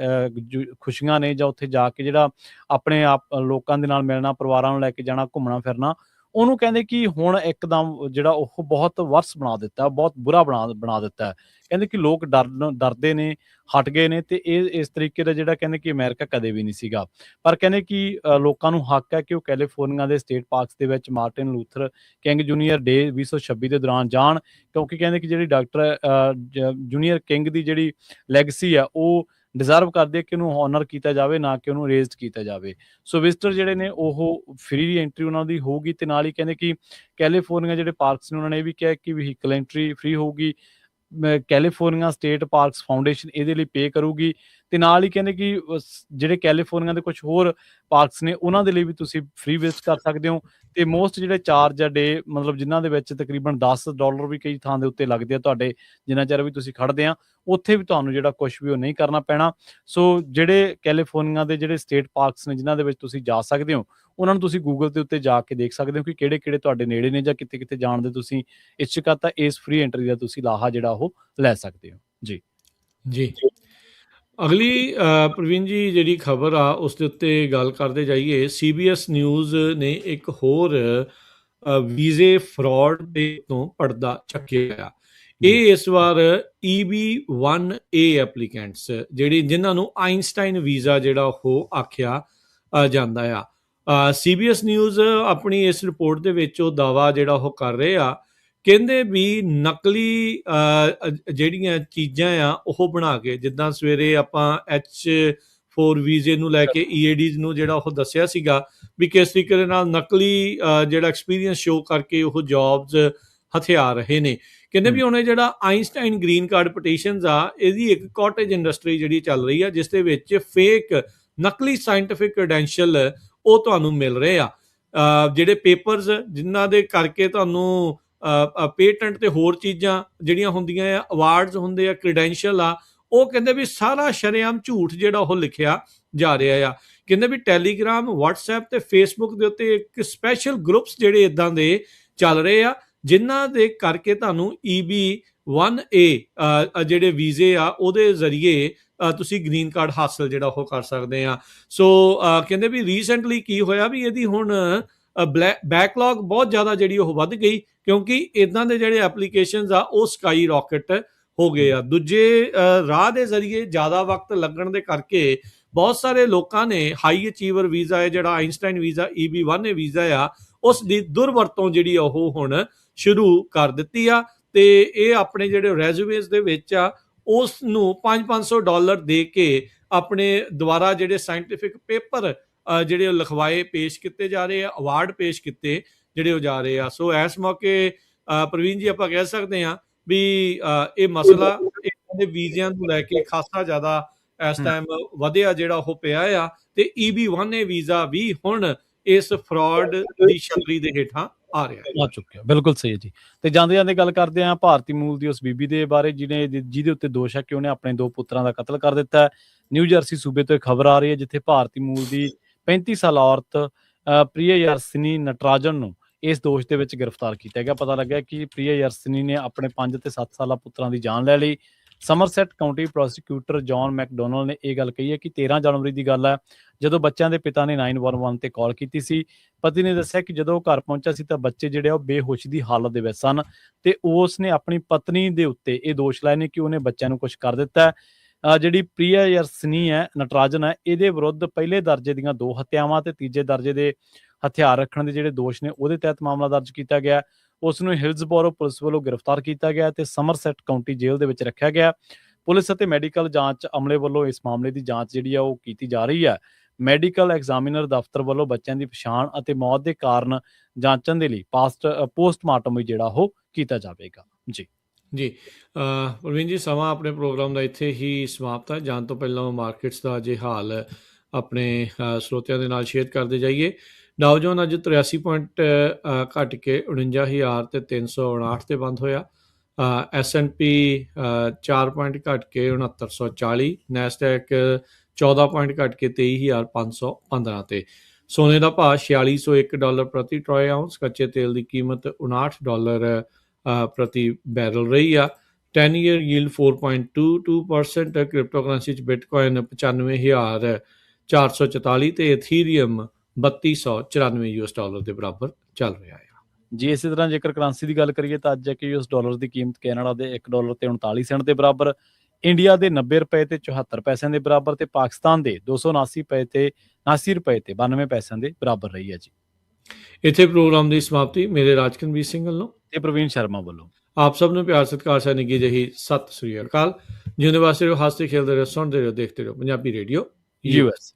ਖੁਸ਼ੀਆਂ ਨੇ ਜਾਂ ਉੱਥੇ ਜਾ ਕੇ ਜਿਹੜਾ ਆਪਣੇ ਆਪ ਲੋਕਾਂ ਦੇ ਨਾਲ ਮਿਲਣਾ, ਪਰਿਵਾਰਾਂ ਨੂੰ ਲੈ ਕੇ ਜਾਣਾ, ਘੁੰਮਣਾ ਫਿਰਨਾ, ਉਹਨੂੰ ਕਹਿੰਦੇ ਕਿ ਹੁਣ ਇੱਕਦਮ ਜਿਹੜਾ ਉਹ ਬਹੁਤ ਵਰਸ ਬਣਾ ਦਿੱਤਾ, ਬਹੁਤ ਬੁਰਾ ਬਣਾ ਦਿੱਤਾ। ਕਹਿੰਦੇ ਕਿ ਲੋਕ ਡਰਦੇ ਨੇ, ਹਟ ਗਏ ਨੇ, ਤੇ ਇਹ ਇਸ ਤਰੀਕੇ ਦਾ ਜਿਹੜਾ ਕਹਿੰਦੇ ਕਿ ਅਮਰੀਕਾ ਕਦੇ ਵੀ ਨਹੀਂ ਸੀਗਾ। ਪਰ ਕਹਿੰਦੇ ਕਿ ਲੋਕਾਂ ਨੂੰ ਹੱਕ ਹੈ ਕਿ ਉਹ ਕੈਲੀਫੋਰਨੀਆ ਦੇ ਸਟੇਟ ਪਾਰਕਸ ਦੇ ਵਿੱਚ ਮਾਰਟਿਨ ਲੂਥਰ ਕਿੰਗ ਜੂਨੀਅਰ ਡੇ 2026 ਦੇ ਦੌਰਾਨ ਜਾਣ, ਕਿਉਂਕਿ ਕਹਿੰਦੇ ਕਿ ਜਿਹੜੀ ਡਾਕਟਰ ਜੂਨੀਅਰ ਕਿੰਗ ਦੀ ਜਿਹੜੀ ਲੈਗਸੀ ਆ ਉਹ ਡਿਜ਼ਰਵ ਕਰਦੇ ਕਿ ਉਹਨੂੰ ਹੋਨਰ ਕੀਤਾ ਜਾਵੇ, ਨਾ ਕਿ ਉਹਨੂੰ ਰੇਜ਼ਡ ਕੀਤਾ ਜਾਵੇ। ਸੋ ਵਿਜ਼ਟਰ ਜਿਹੜੇ ਨੇ ਉਹ ਫ੍ਰੀ ਐਂਟਰੀ ਉਹਨਾਂ ਦੀ ਹੋਊਗੀ, ਤੇ ਨਾਲ ਹੀ ਕਹਿੰਦੇ ਕਿ ਕੈਲੀਫੋਰਨੀਆ ਜਿਹੜੇ ਪਾਰਕਸ ਨੇ ਉਹਨਾਂ ਨੇ ਇਹ ਵੀ ਕਿਹਾ ਕਿ ਵਹੀਕਲ ਐਂਟਰੀ ਫ੍ਰੀ ਹੋਊਗੀ। ਕੈਲੀਫੋਰਨੀਆ ਸਟੇਟ ਪਾਰਕਸ ਫਾਊਂਡੇਸ਼ਨ ਇਹਦੇ ਲਈ ਪੇ ਕਰੂਗੀ, ਤੇ ਨਾਲ ਹੀ ਕਹਿੰਦੇ ਕਿ ਜਿਹੜੇ ਕੈਲੀਫੋਰਨੀਆ ਦੇ ਕੁਝ ਹੋਰ ਪਾਰਕਸ ਨੇ ਉਹਨਾਂ ਦੇ ਲਈ ਵੀ ਤੁਸੀਂ ਫ੍ਰੀ ਵਿਜ਼ਿਟ ਕਰ ਸਕਦੇ ਹੋ। ਤੇ ਮੋਸਟ ਜਿਹੜੇ ਚਾਰਜ ਆ ਡੇ, ਮਤਲਬ ਜਿਨ੍ਹਾਂ ਦੇ ਵਿੱਚ ਤਕਰੀਬਨ $10 ਵੀ ਕਈ ਥਾਂ ਦੇ ਉੱਤੇ ਲੱਗਦੇ ਆ ਤੁਹਾਡੇ, ਜਿੰਨਾ ਚਿਰ ਵੀ ਤੁਸੀਂ ਖੜਦੇ ਆ ਉੱਥੇ ਵੀ ਤੁਹਾਨੂੰ ਜਿਹੜਾ ਕੁਝ ਵੀ ਉਹ ਨਹੀਂ ਕਰਨਾ ਪੈਣਾ। ਸੋ ਜਿਹੜੇ ਕੈਲੀਫੋਰਨੀਆ ਦੇ ਜਿਹੜੇ ਸਟੇਟ ਪਾਰਕਸ ਨੇ ਜਿਨ੍ਹਾਂ ਦੇ ਵਿੱਚ ਤੁਸੀਂ ਜਾ ਸਕਦੇ ਹੋ, ਉਹਨਾਂ ਨੂੰ ਤੁਸੀਂ ਗੂਗਲ ਦੇ ਉੱਤੇ ਜਾ ਕੇ ਦੇਖ ਸਕਦੇ ਹੋ ਕਿ ਕਿਹੜੇ ਤੁਹਾਡੇ ਨੇੜੇ ਨੇ ਜਾਂ ਕਿੱਥੇ ਜਾਣ ਦੇ ਤੁਸੀਂ ਇੱਛੁਕ ਆ, ਤਾਂ ਇਸ ਫ੍ਰੀ ਐਂਟਰੀ ਦਾ ਤੁਸੀਂ ਲਾਹਾ ਜਿਹੜਾ ਉਹ ਲੈ ਸਕਦੇ ਹੋ। ਜੀ ਅਗਲੀ ਪ੍ਰਵੀਨ ਜੀ ਜਿਹੜੀ ਖਬਰ ਆ ਉਸ ਦੇ ਉੱਤੇ ਗੱਲ ਕਰਦੇ ਜਾਈਏ। CBS ਨਿਊਜ਼ ਨੇ ਇੱਕ ਹੋਰ ਵੀਜ਼ੇ ਫਰਾਡ ਦੇ ਤੋਂ ਪਰਦਾ ਚੱਕਿਆ। ਇਹ ਇਸ ਵਾਰ EB-1A ਐਪਲੀਕੈਂਟਸ ਜਿਨ੍ਹਾਂ ਨੂੰ ਆਈਨਸਟਾਈਨ ਵੀਜ਼ਾ ਜਿਹੜਾ ਉਹ ਆਖਿਆ ਜਾਂਦਾ ਆ। CBS ਨਿਊਜ਼ ਆਪਣੀ ਇਸ ਰਿਪੋਰਟ ਦੇ ਵਿੱਚ ਉਹ ਦਾਵਾ ਜਿਹੜਾ ਉਹ ਕਰ ਰਹੇ ਆ, ਕਹਿੰਦੇ ਵੀ ਨਕਲੀ ਜਿਹੜੀਆਂ ਚੀਜ਼ਾਂ ਆ ਉਹ ਬਣਾ ਕੇ, ਜਿੱਦਾਂ ਸਵੇਰੇ ਆਪਾਂ H4 ਵੀਜ਼ੇ ਨੂੰ ਲੈ ਕੇ EADs ਨੂੰ ਜਿਹੜਾ ਉਹ ਦੱਸਿਆ ਸੀਗਾ ਵੀ ਕਿਸ ਤਰੀਕੇ ਦੇ ਨਾਲ ਨਕਲੀ ਜਿਹੜਾ ਐਕਸਪੀਰੀਅੰਸ ਸ਼ੋ ਕਰਕੇ ਉਹ ਜੌਬਸ ਹਥਿਆ ਰਹੇ ਨੇ। ਕਹਿੰਦੇ ਵੀ ਹੁਣ ਇਹ ਜਿਹੜਾ ਆਈਨਸਟਾਈਨ ਗ੍ਰੀਨ ਕਾਰਡ ਪਟੀਸ਼ਨਸ ਆ, ਇਹਦੀ ਇੱਕ ਕਾਟੇਜ ਇੰਡਸਟਰੀ ਜਿਹੜੀ ਚੱਲ ਰਹੀ ਆ, ਜਿਸ ਦੇ ਵਿੱਚ ਫੇਕ ਨਕਲੀ ਸਾਇੰਟੀਫਿਕ ਕ੍ਰੈਡੈਂਸ਼ੀਅਲ ਉਹ ਤੁਹਾਨੂੰ ਮਿਲ ਰਹੇ ਆ। ਜਿਹੜੇ ਪੇਪਰਸ ਜਿਨ੍ਹਾਂ ਦੇ ਕਰਕੇ ਤੁਹਾਨੂੰ ਪੇਟੈਂਟ ਤੇ ਹੋਰ ਚੀਜ਼ਾਂ ਜਿਹੜੀਆਂ ਹੁੰਦੀਆਂ ਆ, ਅਵਾਰਡਸ ਹੁੰਦੇ ਆ, ਕ੍ਰੈਡੈਂਸ਼ੀਅਲ ਆ, ਉਹ ਕਹਿੰਦੇ ਵੀ ਸਾਰਾ ਸ਼ਰੇਆਮ ਝੂਠ ਜਿਹੜਾ ਉਹ ਲਿਖਿਆ ਜਾ ਰਿਹਾ ਆ। ਕਹਿੰਦੇ ਵੀ ਟੈਲੀਗ੍ਰਾਮ, ਵਟਸਐਪ ਤੇ ਫੇਸਬੁੱਕ ਦੇ ਉੱਤੇ ਇੱਕ ਸਪੈਸ਼ਲ ਗਰੁੱਪਸ ਜਿਹੜੇ ਇਦਾਂ ਦੇ ਚੱਲ ਰਹੇ ਆ, ਜਿਨ੍ਹਾਂ ਦੇ ਕਰਕੇ ਤੁਹਾਨੂੰ EB-1A ਜਿਹੜੇ ਵੀਜ਼ੇ ਆ ਉਹਦੇ ਜ਼ਰੀਏ ਤੁਸੀਂ ਗ੍ਰੀਨ ਕਾਰਡ ਹਾਸਲ ਜਿਹੜਾ ਉਹ ਕਰ ਸਕਦੇ ਆ। ਸੋ ਕਹਿੰਦੇ ਵੀ ਰੀਸੈਂਟਲੀ ਕੀ ਹੋਇਆ ਵੀ ਇਹਦੀ ਹੁਣ ਬੈਕਲੌਗ ਬਹੁਤ ਜ਼ਿਆਦਾ ਜਿਹੜੀ ਉਹ ਵੱਧ ਗਈ, ਕਿਉਂਕਿ ਇਦਾਂ ਦੇ ਜਿਹੜੇ ਐਪਲੀਕੇਸ਼ਨਸ ਆ ਉਹ ਸਕਾਈ ਰਾਕਟ ਹੋ ਗਏ ਆ। ਦੂਜੇ ਰਾਹ ਦੇ ਜ਼ਰੀਏ ਜ਼ਿਆਦਾ ਵਕਤ ਲੱਗਣ ਦੇ ਕਰਕੇ ਬਹੁਤ ਸਾਰੇ ਲੋਕਾਂ ਨੇ ਹਾਈ ਅਚੀਵਰ ਵੀਜ਼ਾ ਹੈ ਜਿਹੜਾ ਆਈਨਸਟਾਈਨ ਵੀਜ਼ਾ, EB-1A ਵੀਜ਼ਾ ਆ, ਉਸ ਦੀ ਦੁਰਵਰਤੋਂ ਜਿਹੜੀ ਉਹ ਹੁਣ ਸ਼ੁਰੂ ਕਰ ਦਿੱਤੀ ਆ, ਤੇ ਇਹ ਆਪਣੇ ਜਿਹੜੇ ਰੈਜ਼ੂਮੇਸ ਦੇ ਵਿੱਚ ਆ ਉਸ ਨੂੰ $500 ਦੇ ਕੇ ਆਪਣੇ ਦੁਆਰਾ ਜਿਹੜੇ ਸਾਇੰਟੀਫਿਕ ਪੇਪਰ ਜਿਹੜੇ ਉਹ ਲਿਖਵਾਏ ਪੇਸ਼ ਕੀਤੇ ਜਾ ਰਹੇ ਆ, ਅਵਾਰਡ ਪੇਸ਼ ਕੀਤੇ ਜਿਹੜੇ ਉਹ ਜਾ ਰਹੇ ਆ। ਸੋ ਇਸ ਮੌਕੇ ਪ੍ਰਵੀਨ ਜੀ ਆਪਾਂ ਕਹਿ ਸਕਦੇ ਹਾਂ ਵੀ ਇਹ ਮਸਲਾ ਇਹਨਾਂ ਦੇ ਵੀਜ਼ਿਆਂ ਨੂੰ ਲੈ ਕੇ ਖਾਸਾ ਜ਼ਿਆਦਾ ਇਸ ਟਾਈਮ ਵਧਿਆ ਜਿਹੜਾ ਉਹ ਪਿਆ ਆ, ਤੇ EB-1A ਵੀਜ਼ਾ ਵੀ ਹੁਣ ਇਸ ਫਰਾਡ ਦੀ ਛਤਰੀ ਦੇ ਹੇਠਾਂ ਆ ਰਿਹਾ, ਆ ਚੁੱਕਿਆ। ਬਿਲਕੁਲ ਸਹੀ ਹੈ ਜੀ। ਤੇ ਜਾਂਦੇ ਜਾਂਦੇ ਗੱਲ ਕਰਦੇ ਹਾਂ ਭਾਰਤੀ ਮੂਲ ਦੀ ਉਸ ਬੀਬੀ ਦੇ ਬਾਰੇ ਜਿਹਦੇ ਉੱਤੇ ਦੋਸ਼ ਹੈ ਕਿ ਉਹਨੇ ਆਪਣੇ 2 ਪੁੱਤਰਾਂ ਦਾ ਕਤਲ ਕਰ ਦਿੱਤਾ ਹੈ। ਨਿਊ ਜਰਸੀ ਸੂਬੇ ਤੋਂ ਇੱਕ ਖਬਰ ਆ ਰਹੀ ਹੈ, ਜਿੱਥੇ ਭਾਰਤੀ ਮੂਲ ਦੀ 35 ਸਾਲਾ ਔਰਤ ਪ੍ਰਿਯਦਰਸ਼ਨੀ ਨਟਰਾਜਨ ਨੂੰ ਇਸ ਦੋਸ਼ ਦੇ ਵਿੱਚ ਗ੍ਰਿਫਤਾਰ ਕੀਤਾ ਗਿਆ। ਪਤਾ ਲੱਗਾ ਕਿ ਪ੍ਰਿਯਦਰਸ਼ਨੀ ਨੇ ਆਪਣੇ 5 ਤੇ 7 ਸਾਲਾ ਪੁੱਤਰਾਂ ਦੀ ਜਾਨ ਲੈ ਲਈ। Somerset County prosecutor John McDonald ਨੇ ਇਹ ਗੱਲ ਕਹੀ ਹੈ ਕਿ 13 ਜਨਵਰੀ ਦੀ ਗੱਲ ਹੈ, ਜਦੋਂ ਬੱਚਿਆਂ ਦੇ ਪਿਤਾ ਨੇ 911 ਤੇ ਕਾਲ ਕੀਤੀ ਸੀ। ਪਤੀ ਨੇ ਦੱਸਿਆ ਕਿ ਜਦੋਂ ਉਹ ਘਰ ਪਹੁੰਚਿਆ ਸੀ ਤਾਂ ਬੱਚੇ ਜਿਹੜੇ ਉਹ ਬੇਹੋਸ਼ ਦੀ ਹਾਲਤ ਦੇ ਵਿੱਚ ਸਨ, ਤੇ ਉਸ ਨੇ ਆਪਣੀ ਪਤਨੀ ਦੇ ਉੱਤੇ ਇਹ ਦੋਸ਼ ਲਾਏ ਨੇ ਕਿ ਉਹਨੇ ਬੱਚਿਆਂ ਨੂੰ ਕੁਝ ਕਰ ਦਿੱਤਾ। ਜਿਹੜੀ ਪ੍ਰਿਯਦਰਸ਼ਨੀ ਹੈ ਨਟਰਾਜਨ ਹੈ, ਇਹਦੇ ਵਿਰੁੱਧ ਪਹਿਲੇ ਦਰਜੇ ਦੀਆਂ 2 ਹੱਤਿਆਵਾਂ ਤੇ ਤੀਜੇ ਦਰਜੇ ਦੇ ਹਥਿਆਰ ਰੱਖਣ ਦੇ ਜਿਹੜੇ ਦੋਸ਼ ਨੇ ਉਹਦੇ ਤਹਿਤ ਮਾਮਲਾ ਦਰਜ ਕੀਤਾ ਗਿਆ। ਉਸ ਨੂੰ ਹਿਲਸਬੋਰੋ ਪੁਲਿਸ ਵੱਲੋਂ ਗ੍ਰਿਫਤਾਰ ਕੀਤਾ ਗਿਆ ਤੇ ਸਮਰਸੈਟ ਕਾਉਂਟੀ ਜੇਲ੍ਹ ਦੇ ਵਿੱਚ ਰੱਖਿਆ ਗਿਆ। ਪੁਲਿਸ ਅਤੇ ਮੈਡੀਕਲ ਜਾਂਚ ਅਮਲੇ ਵੱਲੋਂ ਇਸ ਮਾਮਲੇ ਦੀ ਜਾਂਚ ਜਿਹੜੀ ਆ ਉਹ ਕੀਤੀ ਜਾ ਰਹੀ ਹੈ। ਮੈਡੀਕਲ ਐਗਜ਼ਾਮੀਨਰ ਦਫ਼ਤਰ ਵੱਲੋਂ ਬੱਚਿਆਂ ਦੀ ਪਛਾਣ ਅਤੇ ਮੌਤ ਦੇ ਕਾਰਨ ਜਾਂਚਣ ਦੇ ਲਈ ਪੋਸਟਮਾਰਟਮ ਵੀ ਜਿਹੜਾ ਉਹ ਕੀਤਾ ਜਾਵੇਗਾ। ਜੀ ਪ੍ਰਵੀਨ ਜੀ, ਸਮਾਂ ਆਪਣੇ ਪ੍ਰੋਗਰਾਮ ਦਾ ਇੱਥੇ ਹੀ ਸਮਾਪਤ ਹੈ। ਜਾਣ ਤੋਂ ਪਹਿਲਾਂ ਮਾਰਕੀਟਸ ਦਾ ਜੇ ਹਾਲ ਆਪਣੇ ਸਰੋਤਿਆਂ ਦੇ ਨਾਲ ਸ਼ੇਅਰ ਕਰਦੇ ਜਾਈਏ। ਡਾਓ ਜੋਨ ਅੱਜ 83 ਪੁਆਇੰਟ ਘਟ ਕੇ 49,359 ਤੇ ਬੰਦ ਹੋਇਆ। S&P 4 ਪੁਆਇੰਟ ਘਟ ਕੇ 6940, ਨੈਸਡੈਕ 14 ਪੁਆਇੰਟ ਘਟ ਕੇ 23,515 ਤੇ। ਸੋਨੇ ਦਾ ਭਾਅ $4601 ਪ੍ਰਤੀ ਟਰੋਏ ਆਉਂਸ, ਕੱਚੇ ਤੇਲ ਦੀ ਕੀਮਤ $59 ਪ੍ਰਤੀ ਬੈਰਲ ਰਹੀ ਆ। 10 ਈਅਰ ਯੀਲਡ 4.22%। ਕ੍ਰਿਪਟੋ ਕਰੰਸੀ 'ਚ ਬਿਟਕੋਇਨ 95,444 ਤੇ ਇਥੀਰੀਅਮ $3294 ਦੇ ਬਰਾਬਰ ਚੱਲ ਰਿਹਾ ਹੈ। ਜੀ ਇਸੇ ਤਰ੍ਹਾਂ ਜੇਕਰ ਕਰੰਸੀ ਦੀ ਗੱਲ ਕਰੀਏ ਤਾਂ ਅੱਜ ਇੱਕ US ਡਾਲਰ ਦੀ ਕੀਮਤ ਕੈਨੇਡਾ ਦੇ $1 ਤੇ 39 ਸੈਂਟ ਦੇ ਬਰਾਬਰ, ਇੰਡੀਆ ਦੇ $90 ਤੇ 74 ਪੈਸਿਆਂ ਦੇ ਬਰਾਬਰ, ਤੇ ਪਾਕਿਸਤਾਨ ਦੇ $279 ਤੇ 92 ਪੈਸਿਆਂ ਦੇ ਬਰਾਬਰ ਰਹੀ ਹੈ। ਜੀ ਇੱਥੇ ਪ੍ਰੋਗਰਾਮ ਦੀ ਸਮਾਪਤੀ ਮੇਰੇ ਰਾਜਕਨਵੀਰ ਸਿੰਘ ਵੱਲੋਂ ਤੇ ਪ੍ਰਵੀਨ ਸ਼ਰਮਾ ਵੱਲੋਂ ਆਪ ਸਭ ਨੂੰ ਪਿਆਰ ਸਤਿਕਾਰ ਸਹਿ ਨਿੱਘੀ ਜਿਹੀ ਸਤਿ ਸ੍ਰੀ ਅਕਾਲ। ਜਿਉਂਦੇ ਵਾਸਤੇ ਰਹੋ, ਹੱਸਦੇ ਖੇਡਦੇ ਰਹੋ, ਸੁਣਦੇ ਰਹੋ, ਦੇਖਦੇ ਰਹੋ ਪੰਜਾਬੀ ਰੇਡੀਓ US।